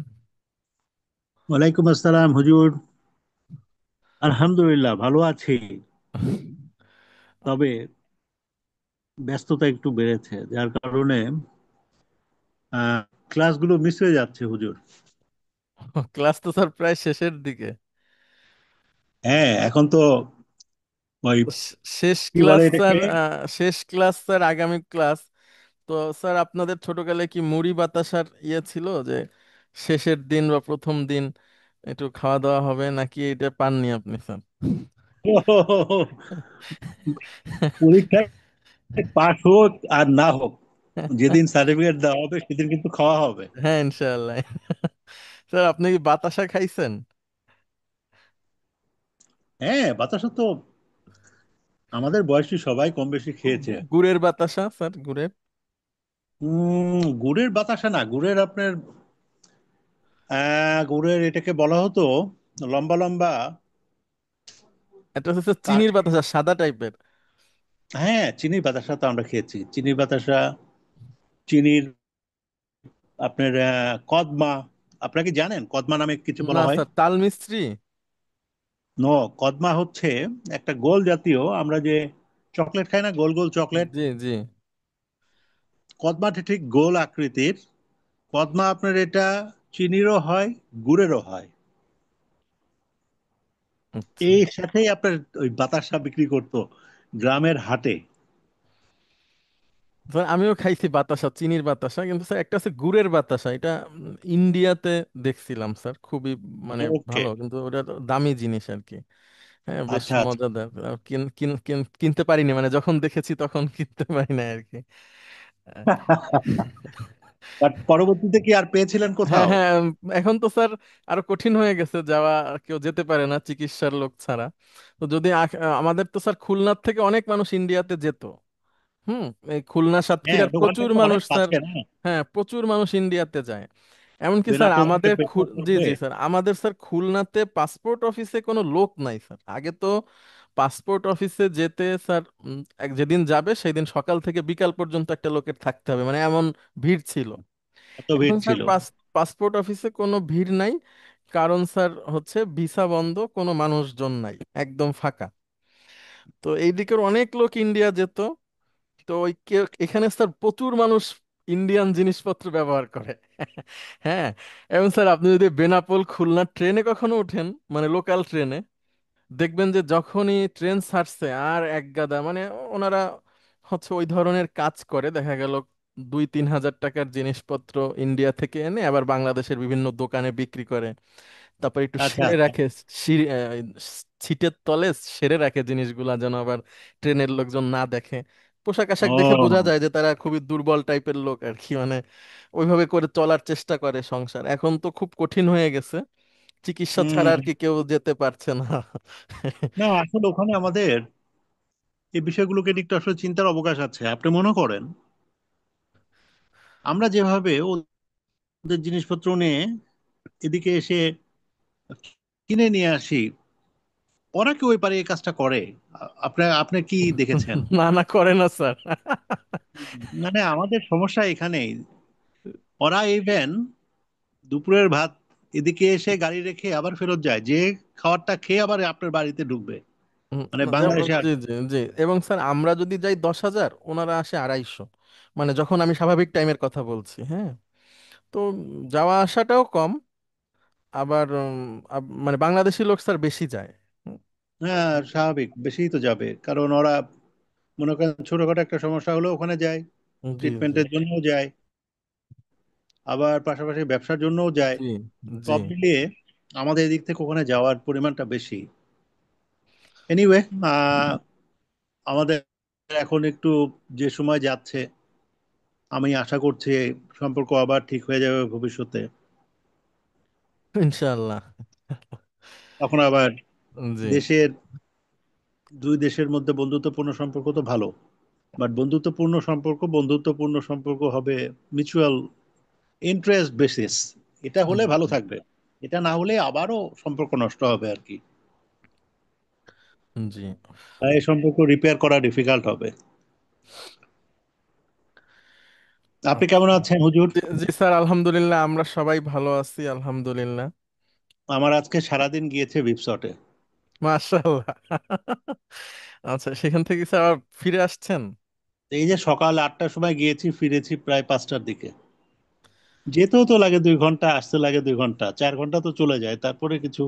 ওয়ালাইকুম আসসালাম হুজুর। আলহামদুলিল্লাহ ভালো আছি, তবে ব্যস্ততা একটু বেড়েছে যার কারণে আহ, ক্লাসগুলো মিস হয়ে যাচ্ছে হুজুর। ক্লাস তো স্যার প্রায় শেষের দিকে। হ্যাঁ, এখন তো ওই শেষ কি বলে ক্লাস এটাকে। স্যার, শেষ ক্লাস স্যার আগামী ক্লাস। তো স্যার আপনাদের ছোটকালে কি মুড়ি বাতাসার ইয়ে ছিল যে শেষের দিন বা প্রথম দিন একটু খাওয়া দাওয়া হবে, নাকি এটা পাননি আপনি স্যার? পরীক্ষায় পাশ হোক আর না হোক, যেদিন সার্টিফিকেট দেওয়া হবে সেদিন কিন্তু খাওয়া হবে। হ্যাঁ, ইনশাআল্লাহ। স্যার আপনি কি বাতাসা খাইছেন? হ্যাঁ, বাতাসা তো আমাদের বয়সী সবাই কম বেশি খেয়েছে। গুড়ের বাতাসা স্যার, গুড়ের। গুড়ের বাতাসা না, গুড়ের আপনার গুড়ের এটাকে বলা হতো লম্বা লম্বা এটা হচ্ছে চিনির কাঠি। বাতাসা, সাদা টাইপের। হ্যাঁ, চিনির বাতাসা তো আমরা খেয়েছি, চিনির বাতাসা, চিনির আপনার কদমা। আপনারা কি জানেন কদমা নামে কিছু না বলা হয়? স্যার, তাল মিস্ত্রি। নো, কদমা হচ্ছে একটা গোল জাতীয়, আমরা যে চকলেট খাই না, গোল গোল চকলেট। জি জি। কদমাটা ঠিক গোল আকৃতির। কদমা আপনার এটা চিনিরও হয়, গুড়েরও হয়। আচ্ছা এই সাথেই আপনার ওই বাতাসা বিক্রি করতো গ্রামের হাটে। স্যার, আমিও খাইছি বাতাসা, চিনির বাতাসা, কিন্তু স্যার একটা আছে গুড়ের বাতাসা, এটা ইন্ডিয়াতে দেখছিলাম স্যার, খুবই মানে ওকে। ভালো, কিন্তু ওটা তো দামি জিনিস আর কি। হ্যাঁ, বেশ আচ্ছা আচ্ছা। মজাদার। কিনতে পারিনি, মানে যখন দেখেছি তখন কিনতে পারি না আর কি। বাট পরবর্তীতে কি আর পেয়েছিলেন হ্যাঁ কোথাও? হ্যাঁ, এখন তো স্যার আরো কঠিন হয়ে গেছে যাওয়া, কেউ যেতে পারে না চিকিৎসার লোক ছাড়া। তো যদি আমাদের তো স্যার খুলনার থেকে অনেক মানুষ ইন্ডিয়াতে যেত। হুম, এই খুলনা হ্যাঁ, সাতক্ষীরার ওখান প্রচুর থেকে অনেক মানুষ স্যার। কাছে না, হ্যাঁ, প্রচুর মানুষ ইন্ডিয়াতে যায়। এমনকি স্যার বেনাপোল থেকে আমাদের বেনাপোল জি হয়ে। জি স্যার, আমাদের স্যার খুলনাতে পাসপোর্ট অফিসে কোনো লোক নাই স্যার। আগে তো পাসপোর্ট অফিসে যেতে স্যার, যেদিন যাবে সেদিন সকাল থেকে বিকাল পর্যন্ত একটা লোকের থাকতে হবে, মানে এমন ভিড় ছিল। এত এখন ভিড় স্যার ছিল? পাসপোর্ট অফিসে কোনো ভিড় নাই, কারণ স্যার হচ্ছে ভিসা বন্ধ, কোনো মানুষজন নাই, একদম ফাঁকা। তো এই দিকের অনেক লোক ইন্ডিয়া যেত। তো এখানে স্যার প্রচুর মানুষ ইন্ডিয়ান জিনিসপত্র ব্যবহার করে। হ্যাঁ, এবং স্যার আপনি যদি বেনাপোল খুলনা ট্রেনে কখনো ওঠেন, মানে লোকাল ট্রেনে, দেখবেন যে যখনই ট্রেন ছাড়ছে আর এক গাদা, মানে ওনারা হচ্ছে ওই ধরনের কাজ করে, দেখা গেল 2-3 হাজার টাকার জিনিসপত্র ইন্ডিয়া থেকে এনে আবার বাংলাদেশের বিভিন্ন দোকানে বিক্রি করে। তারপর একটু আচ্ছা সেরে আচ্ছা। রাখে, সিটের তলে সেরে রাখে জিনিসগুলা, যেন আবার ট্রেনের লোকজন না দেখে। পোশাক আশাক দেখে বোঝা ও। যায় যে তারা খুবই দুর্বল টাইপের লোক আর কি, মানে ওইভাবে করে চলার চেষ্টা করে সংসার। এখন তো খুব কঠিন হয়ে গেছে, চিকিৎসা ছাড়া আর হুম। কি কেউ যেতে পারছে না। না, আসলে ওখানে আমাদের এই বিষয়গুলোকে নিয়ে একটু আসলে চিন্তার অবকাশ আছে। আপনি মনে করেন আমরা যেভাবে ওদের জিনিসপত্র নিয়ে এদিকে এসে কিনে নিয়ে আসি, ওরা কি ওই পারে এই কাজটা করে? আপনার আপনি কি দেখেছেন? না না, করে না স্যার। মানে আমাদের সমস্যা এখানেই, ওরা ইভেন দুপুরের ভাত এদিকে এসে গাড়ি রেখে আবার ফেরত যায়, যে খাবারটা খেয়ে আবার আপনার বাড়িতে ঢুকবে। মানে বাংলাদেশে আর জি জি জি। এবং স্যার আমরা যদি যাই 10,000, ওনারা আসে 250। মানে যখন আমি স্বাভাবিক টাইমের কথা বলছি, হ্যাঁ। তো যাওয়া আসাটাও কম। আবার মানে বাংলাদেশি লোক স্যার বেশি যায়। হুম, হ্যাঁ, স্বাভাবিক বেশিই তো যাবে, কারণ ওরা মনে করেন ছোটখাটো একটা সমস্যা হলে ওখানে যায়, জি জি ট্রিটমেন্টের জন্যও যায়, আবার পাশাপাশি ব্যবসার জন্যও যায়। জি জি। সব মিলিয়ে আমাদের এদিক থেকে ওখানে যাওয়ার পরিমাণটা বেশি। এনিওয়ে, আমাদের এখন একটু যে সময় যাচ্ছে, আমি আশা করছি সম্পর্ক আবার ঠিক হয়ে যাবে ভবিষ্যতে। ইনশাআল্লাহ। তখন আবার জি দেশের, দুই দেশের মধ্যে বন্ধুত্বপূর্ণ সম্পর্ক তো ভালো, বাট বন্ধুত্বপূর্ণ সম্পর্ক হবে মিউচুয়াল ইন্টারেস্ট বেসিস। এটা হলে ভালো থাকবে, এটা না হলে আবারও সম্পর্ক নষ্ট হবে আর কি। জি তাই এই সম্পর্ক রিপেয়ার করা ডিফিকাল্ট হবে। আপনি কেমন আছেন হুজুর? জি জি স্যার, আলহামদুলিল্লাহ, আমরা সবাই ভালো আছি আলহামদুলিল্লাহ। আমার আজকে সারাদিন গিয়েছে বিপসটে। মাশাআল্লাহ। আচ্ছা, সেখান থেকে স্যার আবার ফিরে আসছেন? এই যে সকাল 8টার সময় গিয়েছি, ফিরেছি প্রায় 5টার দিকে। যেতেও তো লাগে 2 ঘন্টা, আসতে লাগে 2 ঘন্টা, 4 ঘন্টা তো চলে যায়। তারপরে কিছু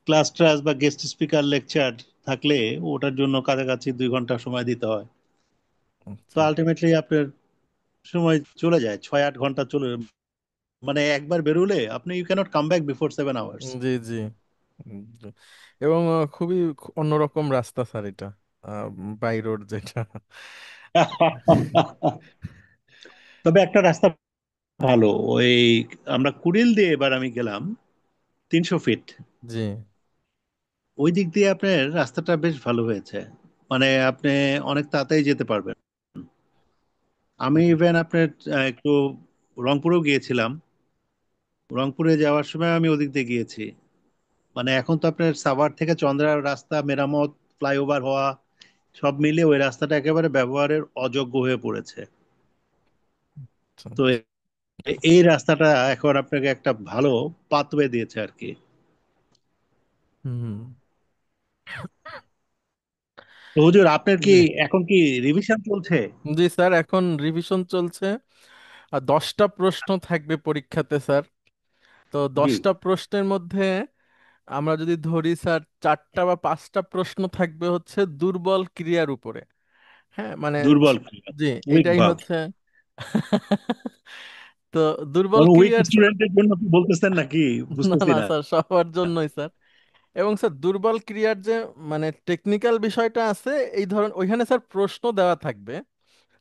ক্লাস ট্রাস বা গেস্ট স্পিকার লেকচার থাকলে ওটার জন্য কাছাকাছি 2 ঘন্টা সময় দিতে হয়। তো আচ্ছা। আলটিমেটলি আপনার সময় চলে যায় 6-8 ঘন্টা চলে, মানে একবার বেরোলে আপনি you can't come back before 7 hours. জি জি। জি। এবং খুবই অন্যরকম রাস্তা স্যার এটা, বাই রোড যেটা। তবে একটা রাস্তা ভালো, ওই আমরা কুড়িল দিয়ে এবার আমি গেলাম 300 ফিট, জি ওই দিক দিয়ে আপনার রাস্তাটা বেশ ভালো হয়েছে। মানে আপনি অনেক তাড়াতাড়ি যেতে পারবেন। আমি ইভেন আপনার একটু রংপুরেও গিয়েছিলাম। রংপুরে যাওয়ার সময় আমি ওদিক দিয়ে গিয়েছি। মানে এখন তো আপনার সাভার থেকে চন্দ্রার রাস্তা মেরামত, ফ্লাইওভার হওয়া, সব মিলিয়ে ওই রাস্তাটা একেবারে ব্যবহারের অযোগ্য হয়ে পড়েছে। আচ্ছা, তো আচ্ছা। এই রাস্তাটা এখন আপনাকে একটা ভালো পাথওয়ে দিয়েছে আর কি। হুম। তো হুজুর, আপনার কি জি এখন কি রিভিশন চলছে? জি স্যার, এখন রিভিশন চলছে। আর 10টা প্রশ্ন থাকবে পরীক্ষাতে স্যার। তো জি। 10টা প্রশ্নের মধ্যে আমরা যদি ধরি স্যার, 4টা বা 5টা প্রশ্ন থাকবে হচ্ছে দুর্বল ক্রিয়ার উপরে। হ্যাঁ মানে দুর্বল ক্রিয়া, জি, উইক এটাই ভাব। হচ্ছে। তো দুর্বল কোন উইক ক্রিয়ার স্টুডেন্টের জন্য কি বলতেছেন নাকি? না বুঝতেছি না না। স্যার, সবার জন্যই স্যার। এবং স্যার দুর্বল ক্রিয়ার যে মানে টেকনিক্যাল বিষয়টা আছে, এই ধরন ওইখানে স্যার প্রশ্ন দেওয়া থাকবে,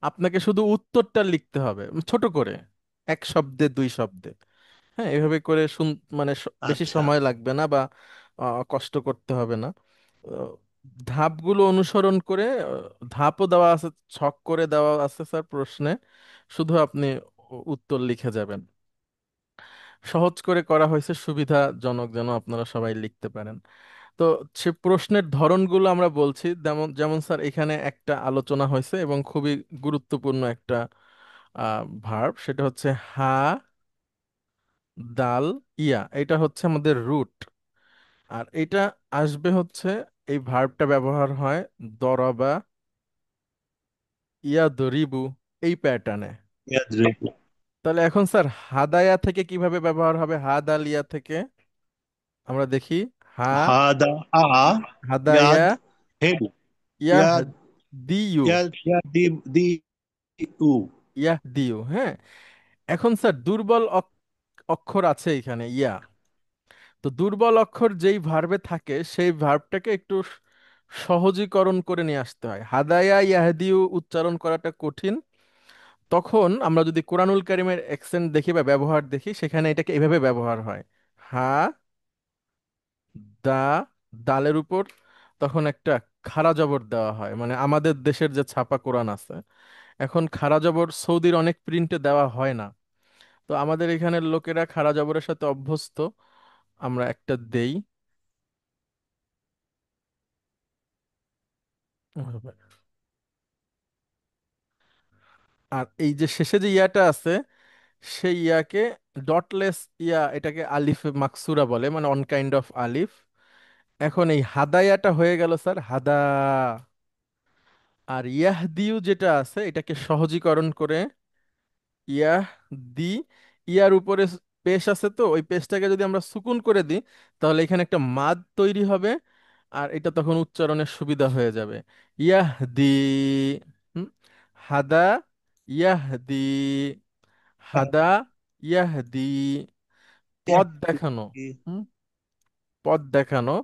আপনাকে শুধু উত্তরটা লিখতে হবে ছোট করে, 1 শব্দে 2 শব্দে। হ্যাঁ, এভাবে করে মানে বেশি আচ্ছা। সময় লাগবে না, বা কষ্ট করতে হবে না। আহ, ধাপগুলো অনুসরণ করে, ধাপও দেওয়া আছে, ছক করে দেওয়া আছে স্যার প্রশ্নে। শুধু আপনি উত্তর লিখে যাবেন। সহজ করে করা হয়েছে সুবিধাজনক, যেন আপনারা সবাই লিখতে পারেন। তো সে প্রশ্নের ধরনগুলো আমরা বলছি, যেমন যেমন স্যার এখানে একটা আলোচনা হয়েছে এবং খুবই গুরুত্বপূর্ণ একটা ভার্ব, সেটা হচ্ছে হা দাল ইয়া। এটা হচ্ছে আমাদের রুট। আর এটা আসবে হচ্ছে, এই ভার্বটা ব্যবহার হয় দরবা ইয়া দরিবু এই প্যাটার্নে। তাহলে এখন স্যার হাদায়া থেকে কিভাবে ব্যবহার হবে, হাদালিয়া থেকে আমরা দেখি। হা হাদা আ হাদায়া ইয়াদ হেড ইয়া ইয়াদ দিয়ু, ইয়াদ ইয়াদ দি দি উ। ইয়া দিয়ু, হ্যাঁ। এখন স্যার দুর্বল অক্ষর আছে এখানে, ইয়া। তো দুর্বল অক্ষর যেই ভার্বে থাকে সেই ভার্বটাকে একটু সহজীকরণ করে নিয়ে আসতে হয়। হাদায়া ইয়াহদিউ উচ্চারণ করাটা কঠিন। তখন আমরা যদি কোরআনুল কারিমের অ্যাকসেন্ট দেখি বা ব্যবহার দেখি, সেখানে এটাকে এভাবে ব্যবহার হয়। হা দা, দালের উপর তখন একটা খাড়া জবর দেওয়া হয়, মানে আমাদের দেশের যে ছাপা কোরআন আছে, এখন খাড়া জবর সৌদির অনেক প্রিন্টে দেওয়া হয় না। তো আমাদের এখানের লোকেরা খাড়া জবরের সাথে অভ্যস্ত, আমরা একটা দেই। হবে। আর এই যে শেষে যে ইয়াটা আছে, সেই ইয়াকে ডটলেস ইয়া, এটাকে আলিফ মাকসুরা বলে, মানে অন কাইন্ড অফ আলিফ। এখন এই হাদায়াটা হয়ে গেল স্যার হাদা। আর ইয়াহদিউ যেটা আছে, এটাকে সহজীকরণ করে ইয়াহ দি, ইয়ার উপরে পেশ আছে, তো ওই পেশটাকে যদি আমরা সুকুন করে দিই, তাহলে এখানে একটা মাদ তৈরি হবে। আর এটা তখন উচ্চারণের সুবিধা হয়ে যাবে। ইয়াহদি, হুম, হাদা, ইয়াহদি, হাদা, ইয়াহদি, পথ দেখানো, হুম, পথ দেখানো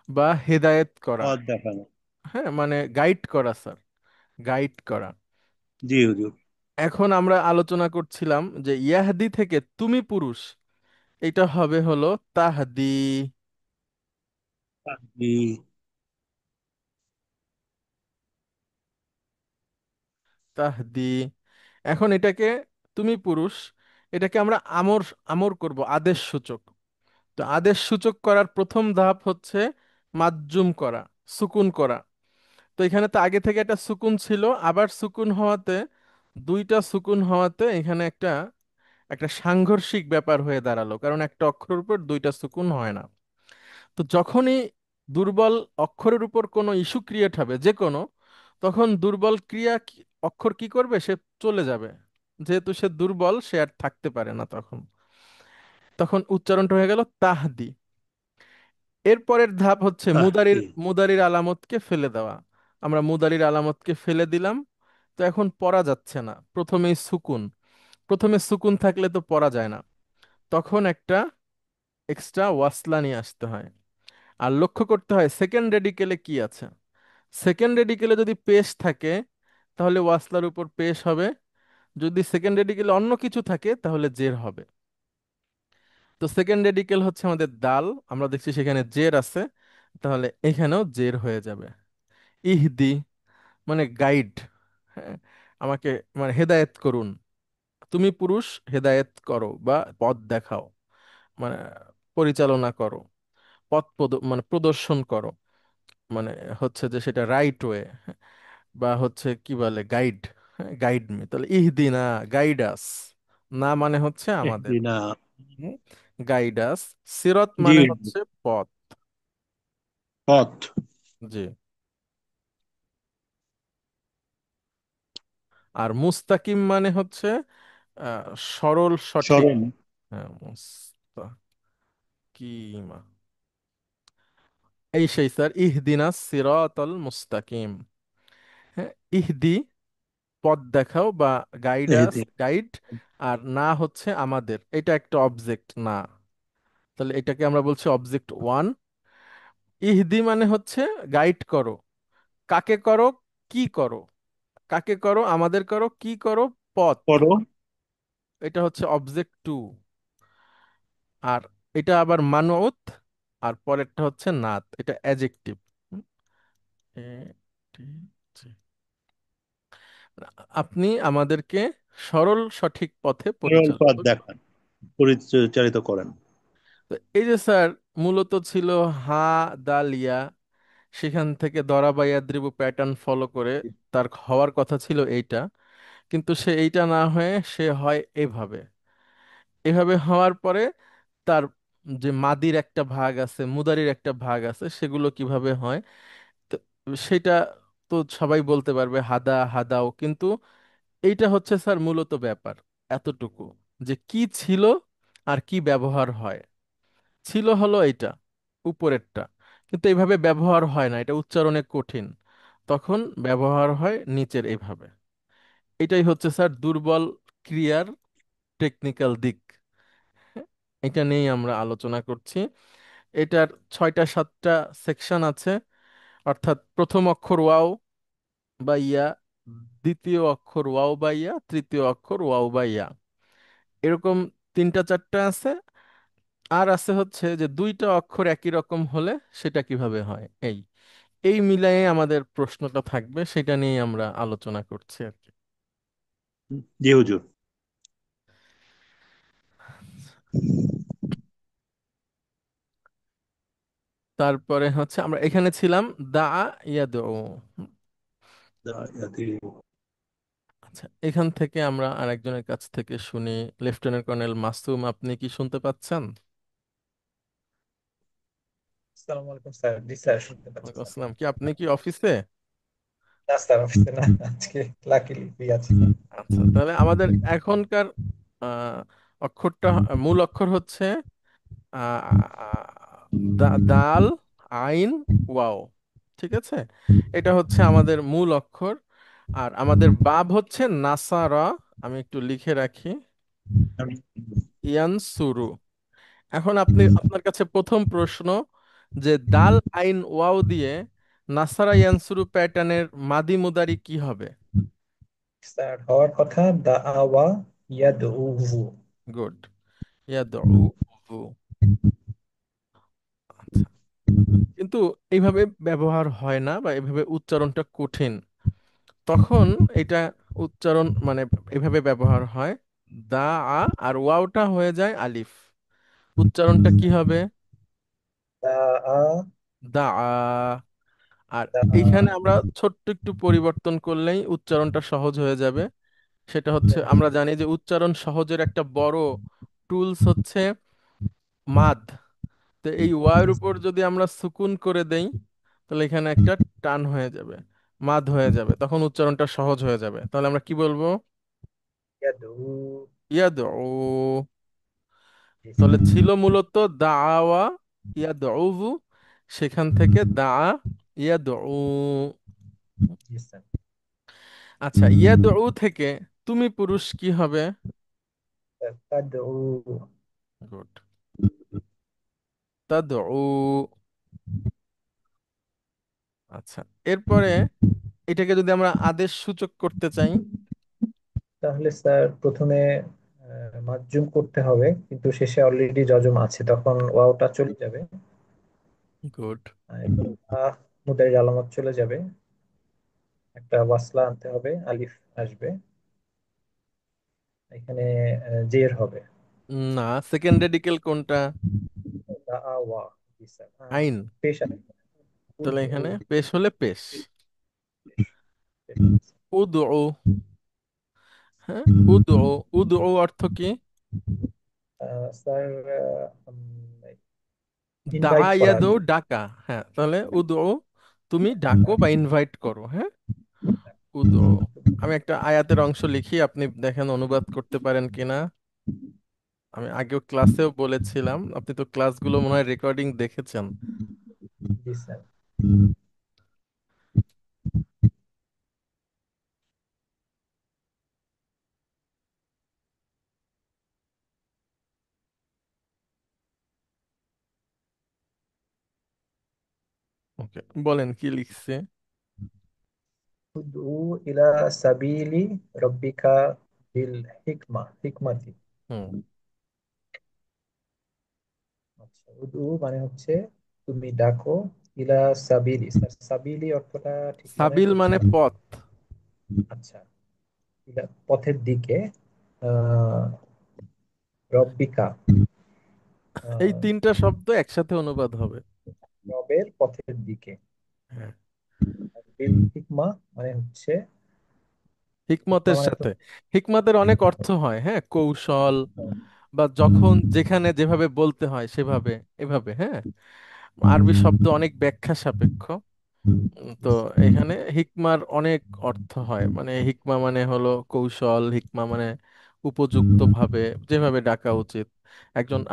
বা হেদায়েত করা। পথ দেখানো। হ্যাঁ, মানে গাইড করা স্যার, গাইড করা। জি হুজুর। এখন আমরা আলোচনা করছিলাম যে ইয়াহদি থেকে তুমি পুরুষ, এটা হবে হলো তাহদি। জি। তাহদি। এখন এটাকে তুমি পুরুষ, এটাকে আমরা আমর, আমর করব, আদেশ সূচক। তো আদেশ সূচক করার প্রথম ধাপ হচ্ছে মাজ্জুম করা, সুকুন করা। তো এখানে তো আগে থেকে একটা সুকুন ছিল, আবার সুকুন হওয়াতে, দুইটা সুকুন হওয়াতে এখানে একটা একটা সাংঘর্ষিক ব্যাপার হয়ে দাঁড়ালো, কারণ একটা অক্ষরের উপর দুইটা সুকুন হয় না। তো যখনই দুর্বল অক্ষরের উপর কোনো ইস্যু ক্রিয়েট হবে যে কোনো, তখন দুর্বল অক্ষর কি করবে, সে চলে যাবে। যেহেতু সে দুর্বল, সে আর থাকতে পারে না তখন। তখন উচ্চারণটা হয়ে গেল তাহদি। এরপরের ধাপ হচ্ছে মুদারির, তাহতি। মুদারির আলামতকে ফেলে দেওয়া। আমরা মুদারির আলামতকে ফেলে দিলাম। তো এখন পড়া যাচ্ছে না, প্রথমেই সুকুন। প্রথমে সুকুন থাকলে তো পড়া যায় না, তখন একটা এক্সট্রা ওয়াসলা নিয়ে আসতে হয়। আর লক্ষ্য করতে হয় সেকেন্ড রেডিকেলে কি আছে। সেকেন্ড রেডিকেলে যদি পেশ থাকে, তাহলে ওয়াসলার উপর পেশ হবে। যদি সেকেন্ড রেডিকেলে অন্য কিছু থাকে, তাহলে জের হবে। তো সেকেন্ড রেডিকেল হচ্ছে আমাদের দাল, আমরা দেখছি সেখানে জের আছে, তাহলে এখানেও জের হয়ে যাবে। ইহদি মানে গাইড, হ্যাঁ, আমাকে মানে হেদায়েত করুন। তুমি পুরুষ, হেদায়েত করো বা পথ দেখাও, মানে পরিচালনা করো, মানে প্রদর্শন করো, মানে হচ্ছে যে সেটা রাইট ওয়ে, বা হচ্ছে কি বলে গাইড, গাইড মি। তাহলে ইহদিনা, গাইডাস, না মানে হচ্ছে আমাদের, এহদিনা। গাইডাস। সিরত জি মানে হুজুর। হচ্ছে পথ। পথ। জি। আর মুস্তাকিম মানে হচ্ছে আহ, সরল সঠিক। স্মরণ। হ্যাঁ, মুস্তাকিমা, এই সেই স্যার, ইহদিনা সিরাতাল মুস্তাকিম। হ্যাঁ, ইহদি পথ দেখাও বা গাইডাস, এহদি। গাইড। আর না হচ্ছে আমাদের, এটা একটা অবজেক্ট না, তাহলে এটাকে আমরা বলছি অবজেক্ট ওয়ান। ইহদি মানে হচ্ছে গাইড করো, কাকে করো, কি করো, কাকে করো, আমাদের করো, কি করো, পথ। করো। এটা হচ্ছে অবজেক্ট টু। আর এটা আবার মানউত, আর পরেরটা হচ্ছে নাত, এটা অ্যাজেক্টিভ। আপনি আমাদেরকে সরল সঠিক পথে সরল পরিচালিত পথ করুন। দেখান, পরিচালিত করেন। তো এই যে স্যার, মূলত ছিল হা দালিয়া, সেখান থেকে দরাবা ইয়াদ্রিবু প্যাটার্ন ফলো করে তার হওয়ার কথা ছিল এইটা, কিন্তু সে এইটা না হয়ে সে হয় এভাবে। এভাবে হওয়ার পরে তার যে মাদির একটা ভাগ আছে, মুদারির একটা ভাগ আছে, সেগুলো কিভাবে হয়, তো সেটা তো সবাই বলতে পারবে হাদা হাদাও, কিন্তু এইটা হচ্ছে স্যার মূলত ব্যাপার এতটুকু, যে কি ছিল আর কি ব্যবহার হয়। ছিল হলো এইটা, উপরেরটা, কিন্তু এইভাবে ব্যবহার হয় না, এটা উচ্চারণে কঠিন, তখন ব্যবহার হয় নিচের এইভাবে। এটাই হচ্ছে স্যার দুর্বল ক্রিয়ার টেকনিক্যাল দিক। হ্যাঁ, এটা নিয়েই আমরা আলোচনা করছি। এটার 6টা 7টা সেকশন আছে, অর্থাৎ প্রথম অক্ষর ওয়াও বা ইয়া, দ্বিতীয় অক্ষর ওয়াও বা ইয়া, তৃতীয় অক্ষর ওয়াও বা ইয়া, এরকম 3টা 4টা আছে। আর আছে হচ্ছে যে দুইটা অক্ষর একই রকম হলে সেটা কিভাবে হয়, এই এই মিলায়ে আমাদের প্রশ্নটা থাকবে, সেটা নিয়ে আমরা আলোচনা করছি আর কি। জি হুজুর। তারপরে হচ্ছে আমরা এখানে ছিলাম দা ইয়াদু, আচ্ছা, এখান থেকে আমরা আরেকজনের কাছ থেকে শুনি। লেফটেন্যান্ট কর্নেল মাসুম, আপনি কি শুনতে পাচ্ছেন? আসসালামু আলাইকুম স্যার। জি স্যার, শুনতে পাচ্ছি ওয়ালাইকুম স্যার। আসসালাম। কি আপনি কি অফিসে? না স্যার, অফিসে না, আজকে লাকিলি ফ্রি আছি। আচ্ছা, তাহলে আমাদের এখনকার আহ, অক্ষরটা, মূল অক্ষর হচ্ছে দাল, আইন, ওয়াও। ঠিক আছে, এটা হচ্ছে আমাদের মূল অক্ষর। আর আমাদের বাব হচ্ছে নাসারা। আমি একটু লিখে রাখি, ইয়ানসুরু। এখন আপনার কাছে প্রথম প্রশ্ন, যে দাল, আইন, ওয়াও দিয়ে নাসারা ইয়ানসুরু প্যাটার্নের মাদি মুদারি কি হবে? স্যার, হওয়ার কথা দা আওয়া ইয়াদউহু। গুড, ইয়াদউ। আচ্ছা, কিন্তু এইভাবে ব্যবহার হয় না, বা এইভাবে উচ্চারণটা কঠিন। তখন এটা উচ্চারণ মানে এইভাবে ব্যবহার হয়, দা আ, আর ওয়াওটা হয়ে যায় আলিফ। উচ্চারণটা কি হবে? দা আ দা আ। আর দা এইখানে আ আমরা ছোট্ট একটু পরিবর্তন করলেই উচ্চারণটা সহজ হয়ে যাবে। সেটা হচ্ছে, আমরা জানি যে উচ্চারণ সহজের একটা বড় টুলস হচ্ছে মাদ। তো এই ওয়ার উপর যদি আমরা সুকুন করে দেই, তাহলে এখানে একটা টান হয়ে যাবে, মাদ হয়ে যাবে, তখন উচ্চারণটা সহজ হয়ে যাবে। তাহলে আমরা কি বলবো? ইয়াদউ। ইয়াদউ। জি তাহলে স্যার। ছিল মূলত দাওয়া, ইয়াদউবু, সেখান থেকে দা, ইয়াদউ। জি স্যার। আচ্ছা, ইয়াদউ থেকে তুমি পুরুষ কি হবে? তাদউ। গুড, তাদউ। আচ্ছা, এরপরে এটাকে যদি আমরা আদেশ সূচক করতে চাই। তাহলে স্যার প্রথমে মাজ্জুম করতে হবে, কিন্তু শেষে অলরেডি যজম আছে, তখন ওয়াওটা চলে যাবে। গুড। এরপর মুদারির আলামত চলে যাবে, একটা ওয়াসলা আনতে হবে, আলিফ আসবে এখানে, জের হবে। না, সেকেন্ড রেডিকেল কোনটা? দা আওয়া। জি স্যার। আইন। পেশ আলিফ। তাহলে উদউ। এখানে পেশ হলে পেশ। পেশ। পেশ হবে স্যার। উদউ। হ্যাঁ, উদউ। উদউ অর্থ কি? স্যার, দা ইনভাইট করা আর ইয়াদউ, কি। ডাকা। হ্যাঁ, তাহলে উদউ, তুমি ডাকো বা ইনভাইট করো। হ্যাঁ, উদউ। আমি একটা আয়াতের অংশ লিখি, আপনি দেখেন অনুবাদ করতে পারেন কিনা। আমি আগেও ক্লাসেও বলেছিলাম, আপনি তো ক্লাসগুলো মনে হয় রেকর্ডিং দেখেছেন। জি স্যার। ওকে, বলেন কি লিখছে। উদউ ইলা সাবিলি রব্বিকা বিল হিকমাতি। হুম। আচ্ছা, উদউ মানে হচ্ছে তুমি ডাকো, ইলা সাবিলি। স্যার, সাবিলি অর্থটা ঠিক মনে সাবিল পড়ছে মানে না। পথ। আচ্ছা, ইলা পথের দিকে, আহ রব্বিকা, এই আহ তিনটা শব্দ একসাথে অনুবাদ হবে। রবের পথের দিকে। হ্যাঁ, আর বিল হিকমা মানে হচ্ছে, হিকমা হিকমতের মানে তো, সাথে। হিকমতের অনেক অর্থ হয়, হ্যাঁ, কৌশল, বা যখন যেখানে যেভাবে বলতে হয় সেভাবে, এভাবে। হ্যাঁ, আরবি শব্দ অনেক ব্যাখ্যা সাপেক্ষ। তো এখানে হিকমার অনেক অর্থ হয়, মানে হিকমা মানে হলো কৌশল, হিকমা মানে উপযুক্ত ভাবে যেভাবে ডাকা উচিত।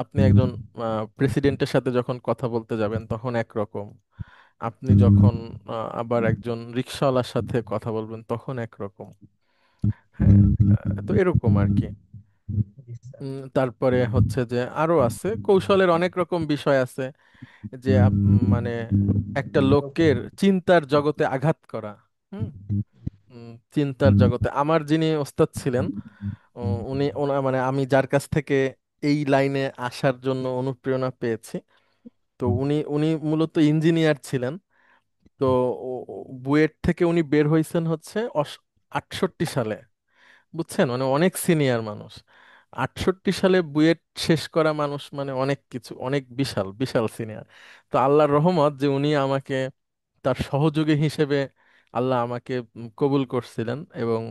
আপনি একজন প্রেসিডেন্টের সাথে যখন কথা বলতে যাবেন তখন একরকম, আপনি যখন আবার একজন রিক্সাওয়ালার সাথে কথা বলবেন তখন একরকম। হ্যাঁ, তো এরকম আর কি। জি স্যার। তারপরে হচ্ছে যে আরো আছে, কৌশলের অনেক রকম বিষয় আছে, যে মানে একটা লোকের চিন্তার জগতে আঘাত করা। হুম। চিন্তার জগতে আমার যিনি ওস্তাদ ছিলেন, মানে আমি যার কাছ থেকে এই লাইনে আসার জন্য অনুপ্রেরণা পেয়েছি, তো উনি উনি মূলত ইঞ্জিনিয়ার ছিলেন। তো বুয়েট থেকে উনি বের হয়েছেন হচ্ছে 68 সালে। বুঝছেন, মানে অনেক সিনিয়র মানুষ। 68 সালে বুয়েট শেষ করা মানুষ মানে অনেক কিছু, অনেক বিশাল বিশাল সিনিয়র। তো আল্লাহর রহমত যে উনি আমাকে তার সহযোগী হিসেবে আল্লাহ আমাকে কবুল করছিলেন, এবং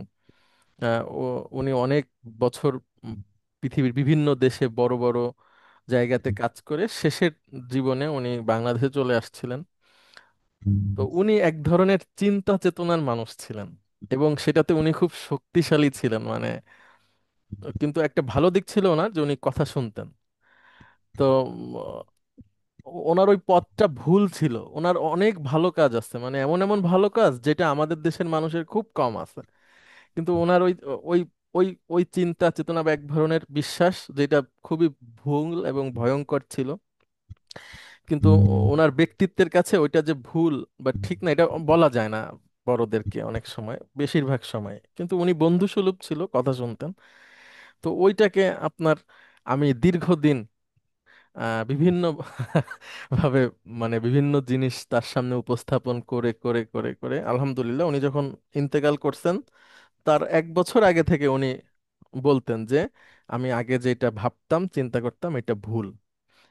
উনি অনেক বছর পৃথিবীর বিভিন্ন দেশে বড় বড় জায়গাতে কাজ করে শেষের জীবনে উনি বাংলাদেশে চলে আসছিলেন। তো উনি এক ধরনের চিন্তা চেতনার মানুষ ছিলেন, এবং সেটাতে উনি খুব শক্তিশালী ছিলেন, মানে কিন্তু একটা ভালো দিক ছিল ওনার যে উনি কথা শুনতেন। তো ওনার ওই পথটা ভুল ছিল। ওনার অনেক ভালো কাজ আছে, মানে এমন এমন ভালো কাজ যেটা আমাদের দেশের মানুষের খুব কম আছে, কিন্তু ওনার ওই ওই ওই ওই চিন্তা চেতনা বা এক ধরনের বিশ্বাস যেটা খুবই ভুল এবং ভয়ঙ্কর ছিল। কিন্তু ওনার ব্যক্তিত্বের কাছে ওইটা যে ভুল বা ঠিক না এটা বলা যায় না বড়দেরকে অনেক সময়, বেশিরভাগ সময়। কিন্তু উনি বন্ধুসুলভ ছিল, কথা শুনতেন। তো ওইটাকে আপনার আমি দীর্ঘদিন বিভিন্ন ভাবে, মানে বিভিন্ন জিনিস তার সামনে উপস্থাপন করে করে করে করে আলহামদুলিল্লাহ উনি যখন ইন্তেকাল করছেন তার 1 বছর আগে থেকে উনি বলতেন যে আমি আগে যেটা ভাবতাম চিন্তা করতাম এটা ভুল।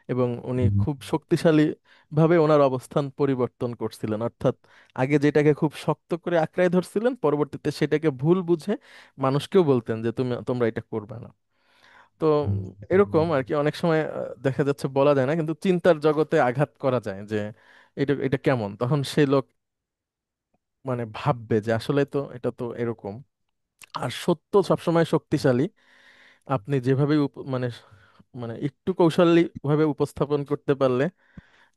এবং উনি খুব শক্তিশালী ভাবে ওনার অবস্থান পরিবর্তন করছিলেন, অর্থাৎ আগে যেটাকে খুব শক্ত করে আঁকড়ায় ধরছিলেন পরবর্তীতে সেটাকে ভুল বুঝে মানুষকেও বলতেন যে তোমরা এটা করবে না। তো এরকম আর কি অনেক সময় দেখা যাচ্ছে বলা যায় না, কিন্তু চিন্তার জগতে আঘাত করা যায় যে এটা এটা কেমন, তখন সেই লোক মানে ভাববে যে আসলে তো এটা তো এরকম। আর সত্য সবসময় শক্তিশালী। আপনি যেভাবে মানে মানে একটু কৌশলী ভাবে উপস্থাপন করতে পারলে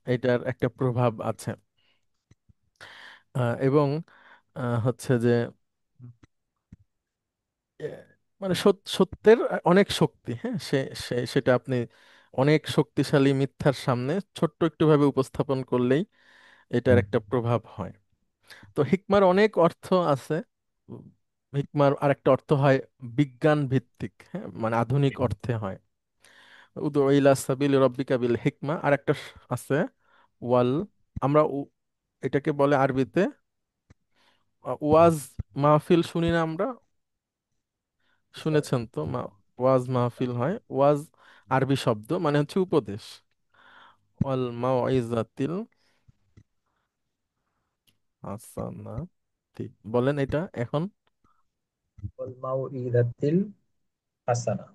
এটার একটা প্রভাব আছে। এবং হচ্ছে যে আহ, মানে সত্যের অনেক শক্তি, হ্যাঁ সেটা আপনি অনেক শক্তিশালী মিথ্যার সামনে ছোট্ট একটু ভাবে উপস্থাপন করলেই এটার একটা প্রভাব হয়। তো হিকমার অনেক অর্থ আছে। উম, হিকমার আরেকটা অর্থ হয় বিজ্ঞান ভিত্তিক, হ্যাঁ মানে আধুনিক অর্থে হয় উদু ইলা সাবিল রব্বিকা বিল হিকমা। আরেকটা আছে ওয়াল, আমরা এটাকে বলে আরবিতে ওয়াজ মাহফিল, শুনি না আমরা? স্যার, শুনেছেন তো ওয়াজ মাহফিল হয়। ওয়াজ আরবি শব্দ, মানে হচ্ছে উপদেশ। ওয়াল মাউইজাতিল হাসানাতি, বলেন এটা এখন। ওয়াল মাউইদাতিল হাসানা।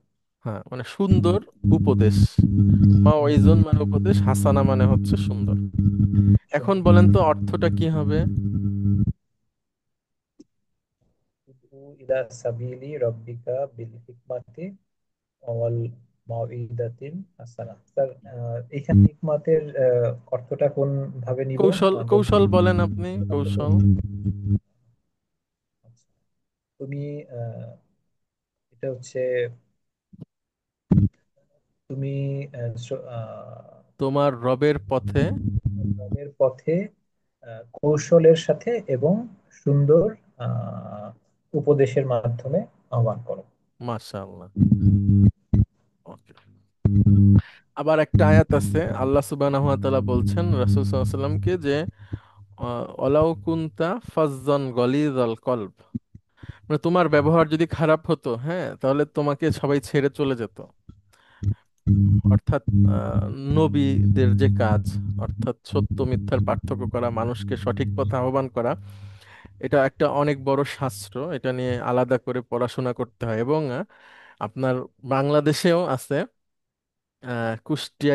হ্যাঁ মানে সুন্দর উপদেশ। মাউইজুন মানে উপদেশ, হাসানা মানে হচ্ছে সুন্দর। এখন সুন্দর। বলেন তো অর্থটা কি হবে? উদউ ইলা সাবিলি রব্বিকা বিল হিকমাতি ওয়াল মাউইদাতিল হাসানা। স্যার, এখানে হিকমাতের অর্থটা কোন ভাবে নিব কৌশল, বলতে? কৌশল বলেন আপনি, কৌশল। আচ্ছা, তুমি আহ, এটা হচ্ছে তুমি তোমার রবের পথে। ধর্মের পথে কৌশলের সাথে এবং সুন্দর আহ, উপদেশের মাধ্যমে আহ্বান করো। মাশাআল্লাহ। ওকে। আবার একটা আয়াত আছে, আল্লাহ সুবহানাহু ওয়া তাআলা বলছেন রাসূল সাল্লাল্লাহু আলাইহি সাল্লামকে যে ওয়ালাউ কুনতা ফাজ্জান গলিযাল কলব, মানে তোমার ব্যবহার যদি খারাপ হতো, হ্যাঁ তাহলে তোমাকে সবাই ছেড়ে চলে যেত। অর্থাৎ আহ, নবীদের যে কাজ, অর্থাৎ সত্য মিথ্যার পার্থক্য করা, মানুষকে সঠিক পথে আহ্বান করা, এটা একটা অনেক বড় শাস্ত্র। এটা নিয়ে আলাদা করে পড়াশোনা করতে হয়। এবং আপনার বাংলাদেশেও আছে কুষ্টিয়া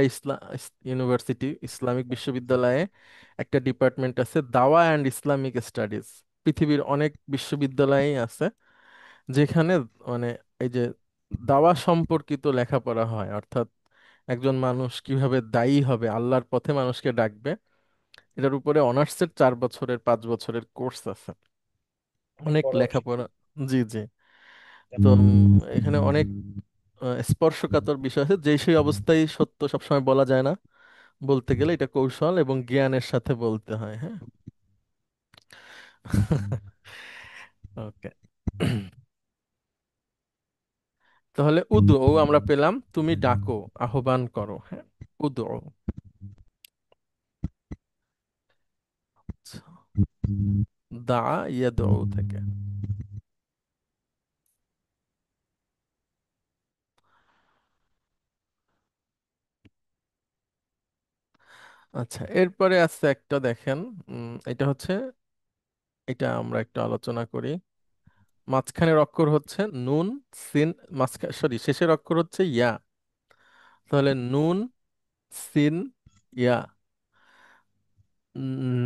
ইউনিভার্সিটি ইসলামিক বিশ্ববিদ্যালয়ে একটা ডিপার্টমেন্ট আছে দাওয়া অ্যান্ড ইসলামিক স্টাডিজ। পৃথিবীর অনেক বিশ্ববিদ্যালয়েই আছে যেখানে মানে এই যে দাওয়া সম্পর্কিত লেখাপড়া হয়, অর্থাৎ একজন মানুষ কিভাবে দায়ী হবে, আল্লাহর পথে মানুষকে ডাকবে, এটার উপরে অনার্সের 4 বছরের 5 বছরের কোর্স আছে। অনেক অনেক বড় লেখাপড়া। জি জি। তো শিক্ষা। এখানে অনেক স্পর্শকাতর বিষয় আছে, যে সেই অবস্থায় সত্য সবসময় বলা যায় না, বলতে গেলে এটা কৌশল এবং জ্ঞানের সাথে বলতে হয়, হ্যাঁ। ওকে। তাহলে উদু আমরা পেলাম, তুমি ডাকো, আহ্বান করো, হ্যাঁ। উদু। দা ইয়াদউ থেকে। আচ্ছা, এরপরে আছে একটা দেখেন, এটা হচ্ছে এটা আমরা একটু আলোচনা করি। মাঝখানের অক্ষর হচ্ছে নুন, সিন, মাঝখানে সরি শেষের অক্ষর হচ্ছে ইয়া। তাহলে নুন, সিন, ইয়া।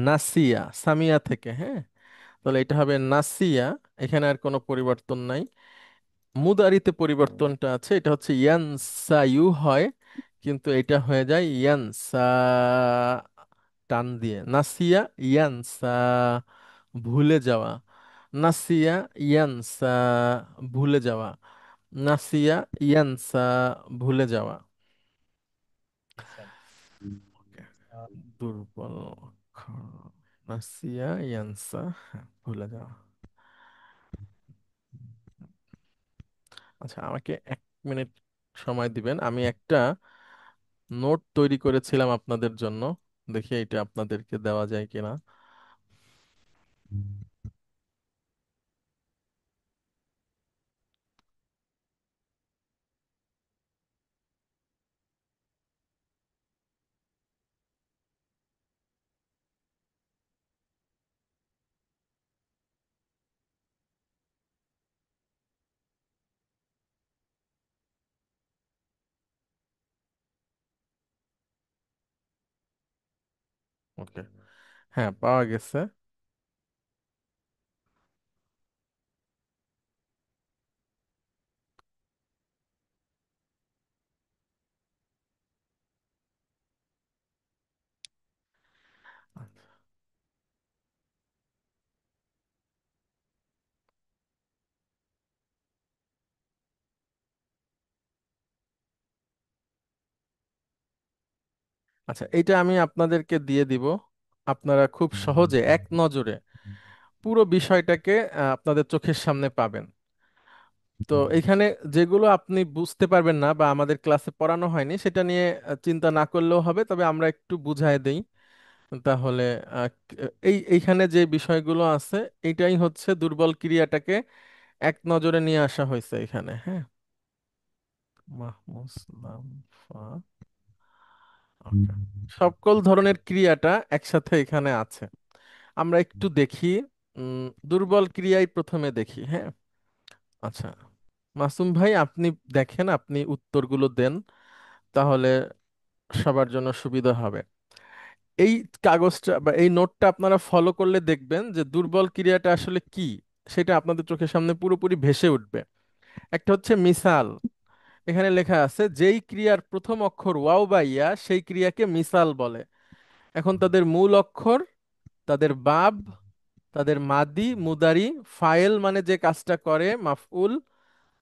নাসিয়া, সামিয়া থেকে, হ্যাঁ। তাহলে এটা হবে নাসিয়া। এখানে আর কোনো পরিবর্তন নাই। মুদারিতে পরিবর্তনটা আছে, এটা হচ্ছে ইয়ানসা ইউ হয়, কিন্তু এটা হয়ে যায় ইয়ানসা, টান দিয়ে। নাসিয়া, ইয়ানসা, ভুলে যাওয়া। নাসিয়া, ইয়ানসা, ভুলে যাওয়া। নাসিয়া, ইয়ানসা, ভুলে যাওয়া। Sir Okay. দুর্বল অক্ষর। নাসিয়া, ইয়ানসা, হ্যাঁ, ভুলে যাওয়া। আচ্ছা, আমাকে 1 মিনিট সময় দিবেন, আমি একটা নোট তৈরি করেছিলাম আপনাদের জন্য, দেখি এটা আপনাদেরকে দেওয়া যায় কিনা। ওকে, হ্যাঁ, পাওয়া গেছে। আচ্ছা, এটা আমি আপনাদেরকে দিয়ে দিব। আপনারা খুব সহজে এক নজরে পুরো বিষয়টাকে আপনাদের চোখের সামনে পাবেন। তো এখানে যেগুলো আপনি বুঝতে পারবেন না বা আমাদের ক্লাসে পড়ানো হয়নি, সেটা নিয়ে চিন্তা না করলেও হবে, তবে আমরা একটু বুঝায় দেই। তাহলে এইখানে যে বিষয়গুলো আছে, এটাই হচ্ছে দুর্বল ক্রিয়াটাকে এক নজরে নিয়ে আসা হয়েছে এখানে, হ্যাঁ। মাহমুসলাম, ফা, ওকে। সকল ধরনের ক্রিয়াটা একসাথে এখানে আছে। আমরা একটু দেখি। দুর্বল ক্রিয়ায় প্রথমে দেখি, হ্যাঁ। আচ্ছা, মাসুম ভাই আপনি দেখেন, আপনি উত্তরগুলো দেন, তাহলে সবার জন্য সুবিধা হবে। এই কাগজটা বা এই নোটটা আপনারা ফলো করলে দেখবেন যে দুর্বল ক্রিয়াটা আসলে কি, সেটা আপনাদের চোখের সামনে পুরোপুরি ভেসে উঠবে। একটা হচ্ছে মিসাল। এখানে লেখা আছে যেই ক্রিয়ার প্রথম অক্ষর ওয়াও বা ইয়া সেই ক্রিয়াকে মিসাল বলে। এখন তাদের মূল অক্ষর, তাদের বাব, তাদের মাদি, মুদারি, ফাইল মানে যে কাজটা করে, মাফউল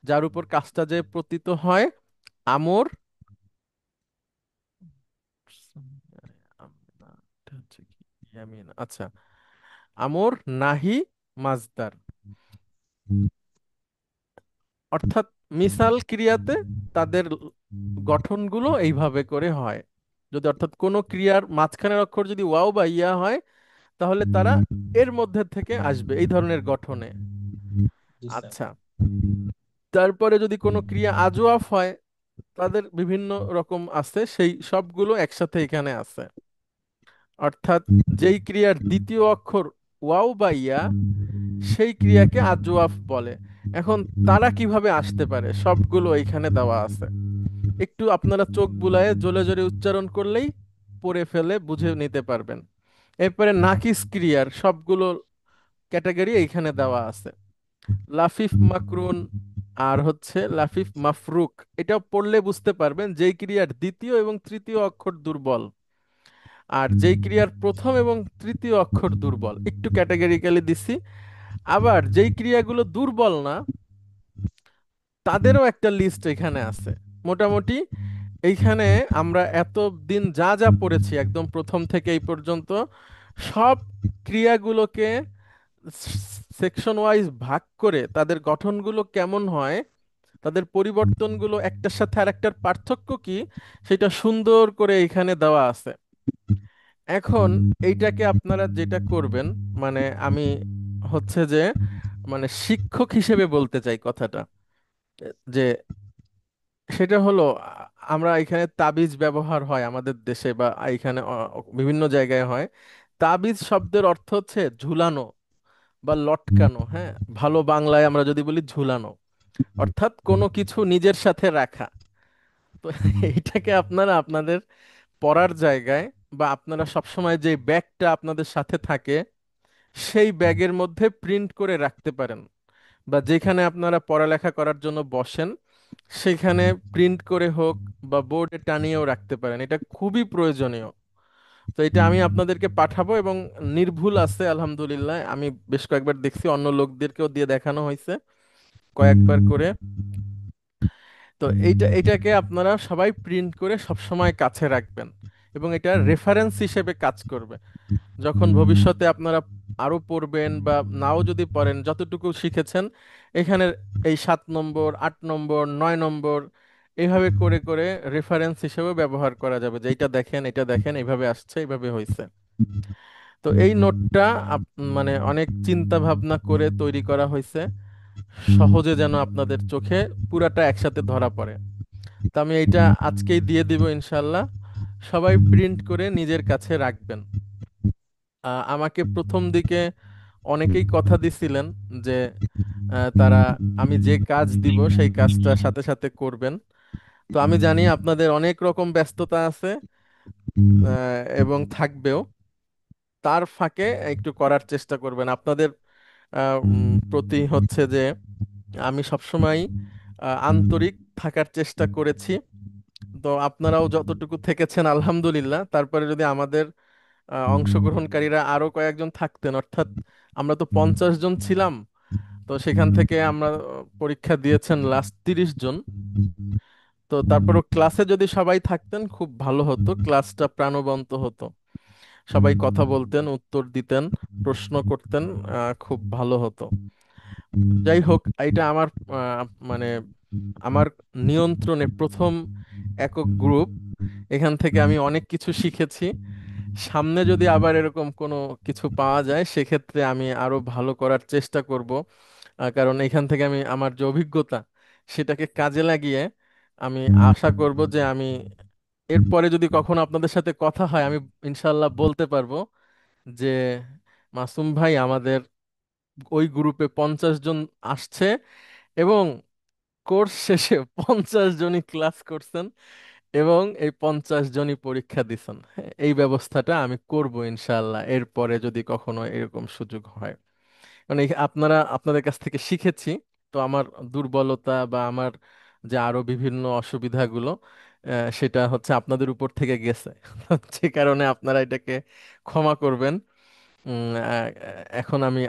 যার উপর কাজটা যে পতিত হয়, আমর, এটা হচ্ছে কি, ইয়ামিন, আচ্ছা, আমর, নাহি, মাজদার। অর্থাৎ মিসাল ক্রিয়াতে তাদের গঠনগুলো এইভাবে করে হয়। যদি অর্থাৎ কোনো ক্রিয়ার মাঝখানের অক্ষর যদি ওয়াও বা ইয়া হয়, তাহলে তারা এর মধ্যে থেকে আসবে এই ধরনের গঠনে। জি স্যার। আচ্ছা, তারপরে যদি কোনো ক্রিয়া আজওয়াফ হয়, তাদের বিভিন্ন রকম আছে, সেই সবগুলো একসাথে এখানে আছে। অর্থাৎ যেই ক্রিয়ার দ্বিতীয় অক্ষর ওয়াও বা ইয়া সেই ক্রিয়াকে আজওয়াফ বলে। এখন তারা কিভাবে আসতে পারে, সবগুলো এখানে দেওয়া আছে। একটু আপনারা চোখ বুলায়ে জোরে জোরে উচ্চারণ করলেই পড়ে ফেলে বুঝে নিতে পারবেন। এরপরে নাকিস ক্রিয়ার সবগুলো ক্যাটাগরি এইখানে দেওয়া আছে। লাফিফ মাকরুন আর হচ্ছে লাফিফ মাফরুক, এটাও পড়লে বুঝতে পারবেন যেই ক্রিয়ার দ্বিতীয় এবং তৃতীয় অক্ষর দুর্বল, আর যেই ক্রিয়ার প্রথম এবং তৃতীয় অক্ষর দুর্বল। একটু ক্যাটাগরিক্যালি দিছি। আবার যেই ক্রিয়াগুলো দুর্বল না, তাদেরও একটা লিস্ট এখানে আছে। মোটামুটি এইখানে আমরা এত দিন যা যা পড়েছি একদম প্রথম থেকে এই পর্যন্ত, সব ক্রিয়াগুলোকে সেকশন ওয়াইজ ভাগ করে তাদের গঠনগুলো কেমন হয়, তাদের পরিবর্তনগুলো একটার সাথে আরেকটার পার্থক্য কি, সেটা সুন্দর করে এখানে দেওয়া আছে। এখন এইটাকে আপনারা যেটা করবেন, মানে আমি হচ্ছে যে মানে শিক্ষক হিসেবে বলতে চাই কথাটা, যে সেটা হলো আমরা এখানে তাবিজ ব্যবহার হয় আমাদের দেশে বা এখানে বিভিন্ন জায়গায় হয়। তাবিজ শব্দের অর্থ হচ্ছে ঝুলানো, বা লটকানো, হ্যাঁ, ভালো বাংলায় আমরা যদি বলি ঝুলানো, অর্থাৎ কোনো কিছু নিজের সাথে রাখা। তো এইটাকে আপনারা আপনাদের পড়ার জায়গায় বা আপনারা সবসময় যে ব্যাগটা আপনাদের সাথে থাকে সেই ব্যাগের মধ্যে প্রিন্ট করে রাখতে পারেন, বা যেখানে আপনারা পড়ালেখা করার জন্য বসেন সেখানে প্রিন্ট করে হোক বা বোর্ডে টানিয়েও রাখতে পারেন। এটা খুবই প্রয়োজনীয়। তো এটা আমি আপনাদেরকে পাঠাবো, এবং নির্ভুল আছে আলহামদুলিল্লাহ। আমি বেশ কয়েকবার দেখছি, অন্য লোকদেরকেও দিয়ে দেখানো হয়েছে কয়েকবার করে। তো এইটাকে আপনারা সবাই প্রিন্ট করে সবসময় কাছে রাখবেন, এবং এটা রেফারেন্স হিসেবে কাজ করবে। যখন ভবিষ্যতে আপনারা আরো পড়বেন বা নাও যদি পড়েন, যতটুকু শিখেছেন এখানে এই 7 নম্বর, 8 নম্বর, 9 নম্বর, এইভাবে করে করে রেফারেন্স হিসেবে ব্যবহার করা যাবে, যে এটা দেখেন, এটা দেখেন, এইভাবে আসছে, এইভাবে হয়েছে। তো এই নোটটা মানে অনেক চিন্তা ভাবনা করে তৈরি করা হয়েছে, সহজে যেন আপনাদের চোখে পুরাটা একসাথে ধরা পড়ে। তো আমি এইটা আজকেই দিয়ে দিব ইনশাল্লাহ। সবাই প্রিন্ট করে নিজের কাছে রাখবেন। আমাকে প্রথম দিকে অনেকেই কথা দিছিলেন যে তারা আমি যে কাজ দিব সেই কাজটা সাথে সাথে করবেন। তো আমি জানি আপনাদের অনেক রকম ব্যস্ততা আছে এবং থাকবেও, তার ফাঁকে একটু করার চেষ্টা করবেন। আপনাদের প্রতি হচ্ছে যে আমি সবসময় আন্তরিক থাকার চেষ্টা করেছি। তো আপনারাও যতটুকু থেকেছেন আলহামদুলিল্লাহ। তারপরে যদি আমাদের অংশগ্রহণকারীরা আরো কয়েকজন থাকতেন, অর্থাৎ আমরা তো 50 জন ছিলাম, তো সেখান থেকে আমরা পরীক্ষা দিয়েছেন লাস্ট 30 জন। তো তারপরও ক্লাসে যদি সবাই থাকতেন খুব ভালো হতো, ক্লাসটা প্রাণবন্ত হতো, সবাই কথা বলতেন, উত্তর দিতেন, প্রশ্ন করতেন, খুব ভালো হতো। যাই হোক, এটা আমার মানে আমার নিয়ন্ত্রণে প্রথম একক গ্রুপ। এখান থেকে আমি অনেক কিছু শিখেছি। সামনে যদি আবার এরকম কোনো কিছু পাওয়া যায় সেক্ষেত্রে আমি আরো ভালো করার চেষ্টা করব। কারণ এখান থেকে আমি আমার যে অভিজ্ঞতা সেটাকে কাজে লাগিয়ে আমি আশা করব যে আমি এরপরে যদি কখনো আপনাদের সাথে কথা হয় আমি ইনশাল্লাহ বলতে পারবো যে মাসুম ভাই আমাদের ওই গ্রুপে 50 জন আসছে, এবং কোর্স শেষে 50 জনই ক্লাস করছেন, এবং এই 50 জনই পরীক্ষা দিছেন। হ্যাঁ, এই ব্যবস্থাটা আমি করব ইনশাআল্লাহ এরপরে যদি কখনো এরকম সুযোগ হয়। মানে আপনারা আপনাদের কাছ থেকে শিখেছি। তো আমার দুর্বলতা বা আমার যে আরো বিভিন্ন অসুবিধাগুলো সেটা হচ্ছে আপনাদের উপর থেকে গেছে। যে কারণে আপনারা এটাকে ক্ষমা করবেন। এখন আমি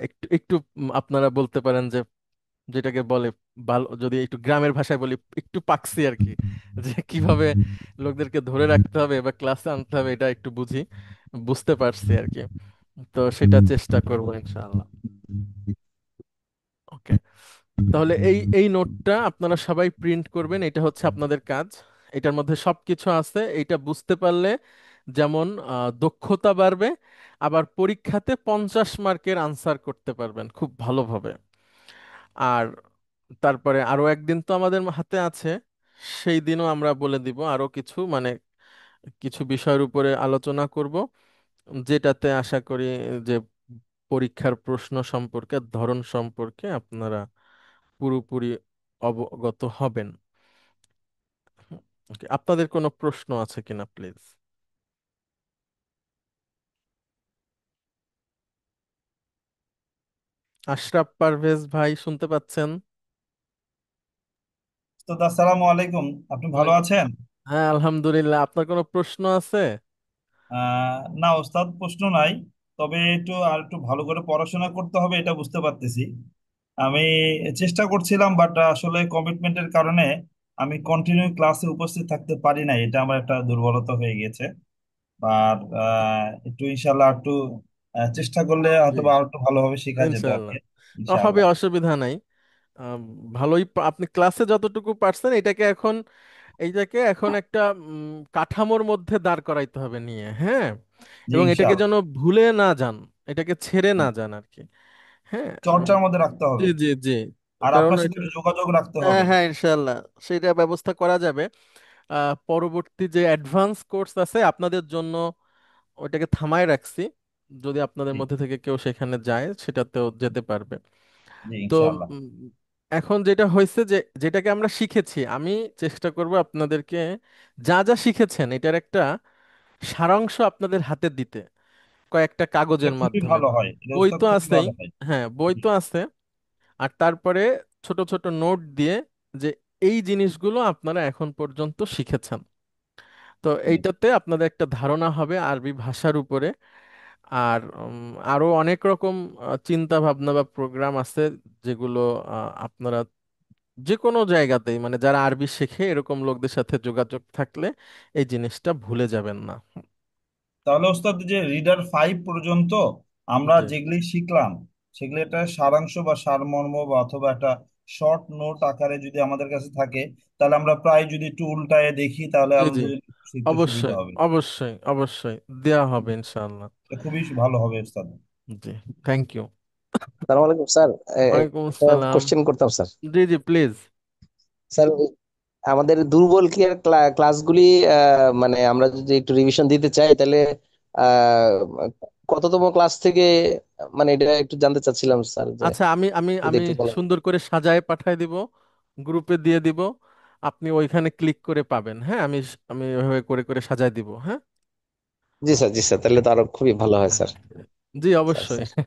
একটু একটু আপনারা বলতে পারেন যে যেটাকে বলে ভালো, যদি একটু গ্রামের ভাষায় বলি, একটু পাকছি আর কি, যে কিভাবে লোকদেরকে ধরে রাখতে হবে বা ক্লাসে আনতে হবে এটা একটু বুঝতে পারছি আর কি। তো সেটা চেষ্টা করবো ইনশাআল্লাহ। ওকে, তাহলে এই এই নোটটা আপনারা সবাই প্রিন্ট করবেন, এটা হচ্ছে আপনাদের কাজ। এটার মধ্যে সবকিছু আছে, এটা বুঝতে পারলে যেমন দক্ষতা বাড়বে, আবার পরীক্ষাতে 50 মার্কের আনসার করতে পারবেন খুব ভালোভাবে। আর তারপরে আরো একদিন তো আমাদের হাতে আছে, সেই দিনও আমরা বলে দিব আরো কিছু, মানে কিছু বিষয়ের উপরে আলোচনা করব, যেটাতে আশা করি যে পরীক্ষার প্রশ্ন সম্পর্কে, ধরন সম্পর্কে আপনারা পুরোপুরি অবগত হবেন। Okay, আপনাদের কোনো প্রশ্ন আছে কিনা প্লিজ? আশরাফ পারভেজ ভাই শুনতে পাচ্ছেন? তো আসসালামু আলাইকুম। আপনি ভালো ওয়ালাইকুম। আছেন? হ্যাঁ আলহামদুলিল্লাহ। আপনার কোনো প্রশ্ন আছে? না ওস্তাদ, প্রশ্ন নাই। তবে আর একটু ভালো করে পড়াশোনা করতে হবে, এটা বুঝতে পারতেছি। আমি চেষ্টা করছিলাম, বাট আসলে কমিটমেন্টের কারণে আমি কন্টিনিউ ক্লাসে উপস্থিত থাকতে পারি না। এটা আমার একটা দুর্বলতা হয়ে গেছে। আর একটু ইনশাল্লাহ একটু চেষ্টা করলে জি, হয়তো বা আর একটু ভালোভাবে শেখা যেত আর ইনশাআল্লাহ কি। হবে, ইনশাল্লাহ। অসুবিধা নাই। আম, ভালোই আপনি ক্লাসে যতটুকু পারছেন এইটাকে এখন একটা কাঠামোর মধ্যে দাঁড় করাইতে হবে নিয়ে, হ্যাঁ, জি এবং এটাকে ইনশাল্লাহ। যেন ভুলে না যান, এটাকে ছেড়ে না যান আর কি। হ্যাঁ, চর্চার মধ্যে রাখতে জি হবে। জি জি। আর কারণ আপনার সাথে এটা, একটু যোগাযোগ রাখতে হ্যাঁ হবে। হ্যাঁ ইনশাল্লাহ সেটা ব্যবস্থা করা যাবে। পরবর্তী যে অ্যাডভান্স কোর্স আছে আপনাদের জন্য ওইটাকে থামায় রাখছি, যদি আপনাদের জি মধ্যে থেকে কেউ সেখানে যায় সেটাতেও যেতে পারবে। জি তো ইনশাআল্লাহ। উম, এখন যেটা হয়েছে যে যেটাকে আমরা শিখেছি, আমি চেষ্টা করব আপনাদেরকে যা যা শিখেছেন এটার একটা সারাংশ আপনাদের হাতে দিতে, কয়েকটা এটা কাগজের খুবই মাধ্যমে। ভালো হয়, এটা বই ওস্তাদ তো খুবই আছেই, ভালো হয়। হ্যাঁ বই তো আছে, আর তারপরে ছোট ছোট নোট দিয়ে যে এই জিনিসগুলো আপনারা এখন পর্যন্ত শিখেছেন। তো জি। এইটাতে আপনাদের একটা ধারণা হবে আরবি ভাষার উপরে। আর আরো অনেক রকম চিন্তা ভাবনা বা প্রোগ্রাম আছে যেগুলো আপনারা যে কোনো জায়গাতেই, মানে যারা আরবি শেখে এরকম লোকদের সাথে যোগাযোগ থাকলে এই জিনিসটা ভুলে যাবেন না। তাহলে ওস্তাদ যে রিডার 5 পর্যন্ত আমরা জি যেগুলি শিখলাম, সেগুলি একটা সারাংশ বা সারমর্ম বা অথবা একটা শর্ট নোট আকারে যদি আমাদের কাছে থাকে, তাহলে আমরা প্রায় যদি একটু উল্টায় দেখি তাহলে জি জি, আমাদের শিখতে সুবিধা অবশ্যই হবে। অবশ্যই অবশ্যই দেয়া হবে ইনশাআল্লাহ। এটা খুবই ভালো হবে ওস্তাদ। জি, থ্যাংক ইউ। সালাম আলাইকুম স্যার। ওয়ালাইকুম একটা আসসালাম। কোশ্চেন করতাম sir. G G please. Sir আমাদের দুর্বল ক্রিয়ার ক্লাসগুলি মানে আমরা যদি একটু রিভিশন দিতে চাই তাহলে আহ, কততম ক্লাস থেকে, মানে এটা একটু জানতে চাচ্ছিলাম স্যার, যে আচ্ছা, আমি আমি যদি আমি একটু বলেন। সুন্দর করে সাজায় পাঠায় দিব, গ্রুপে দিয়ে দিব, আপনি ওইখানে ক্লিক করে পাবেন। হ্যাঁ, আমি ওইভাবে করে করে সাজায় দিব। হ্যাঁ জি স্যার, জি স্যার, তাহলে তো আরো খুবই ভালো হয় স্যার। জি স্যার অবশ্যই। স্যার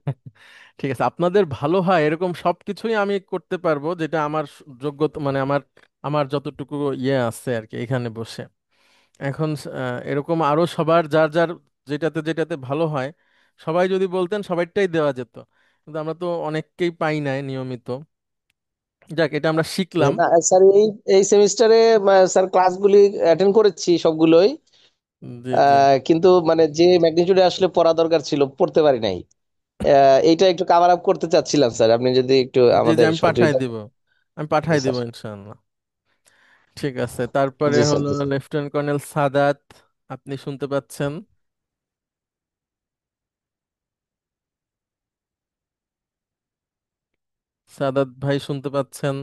ঠিক আছে, আপনাদের ভালো হয় এরকম সবকিছুই আমি করতে পারবো, যেটা আমার যোগ্যতা, মানে আমার আমার যতটুকু ইয়ে আছে আর কি এখানে বসে। এখন এরকম আরো সবার যার যার যেটাতে যেটাতে ভালো হয় সবাই যদি বলতেন সবাইটাই দেওয়া যেত, কিন্তু আমরা তো অনেককেই পাই নাই নিয়মিত। যাক, এটা আমরা শিখলাম। না স্যার, এই এই সেমিস্টারে স্যার ক্লাসগুলি অ্যাটেন্ড করেছি সবগুলোই। জি জি কিন্তু মানে যে ম্যাগনিটিউডে আসলে পড়া দরকার ছিল পড়তে পারি নাই। এইটা একটু কাভার আপ করতে চাচ্ছিলাম স্যার, আপনি যদি একটু জি জি, আমাদের আমি পাঠাই সহযোগিতা। দিব, আমি জি পাঠাই দিব স্যার। ইনশাআল্লাহ। ঠিক আছে, তারপরে জি স্যার, হলো জি স্যার। লেফটেন্যান্ট কর্নেল সাদাত, আপনি শুনতে পাচ্ছেন? সাদাত ভাই শুনতে পাচ্ছেন?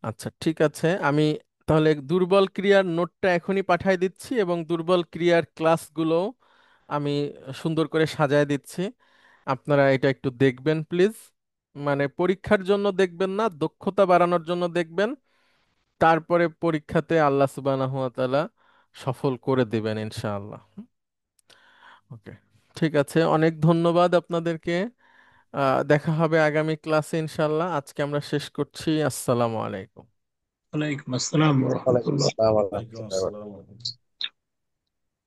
আচ্ছা ঠিক আছে, আমি তাহলে দুর্বল ক্রিয়ার নোটটা এখনই পাঠাই দিচ্ছি এবং দুর্বল ক্রিয়ার ক্লাসগুলো আমি সুন্দর করে সাজায় দিচ্ছি। আপনারা এটা একটু দেখবেন প্লিজ, মানে পরীক্ষার জন্য দেখবেন না, দক্ষতা বাড়ানোর জন্য দেখবেন। তারপরে পরীক্ষাতে আল্লাহ সুবহানাহু ওয়া তাআলা সফল করে দিবেন ইনশাআল্লাহ। ওকে, ঠিক আছে, অনেক ধন্যবাদ আপনাদেরকে। দেখা হবে আগামী ক্লাসে ইনশাআল্লাহ। আজকে আমরা শেষ করছি। আসসালামু আলাইকুম। ওয়ালাইকুম আসসালাম ওয়ালাইকুম রহমতুল্লাহ। আসসালাম ওয়া ওয়ালাইকুম রাহমাতুল্লাহি ওয়া বারাকাতুহু। আসসালাম।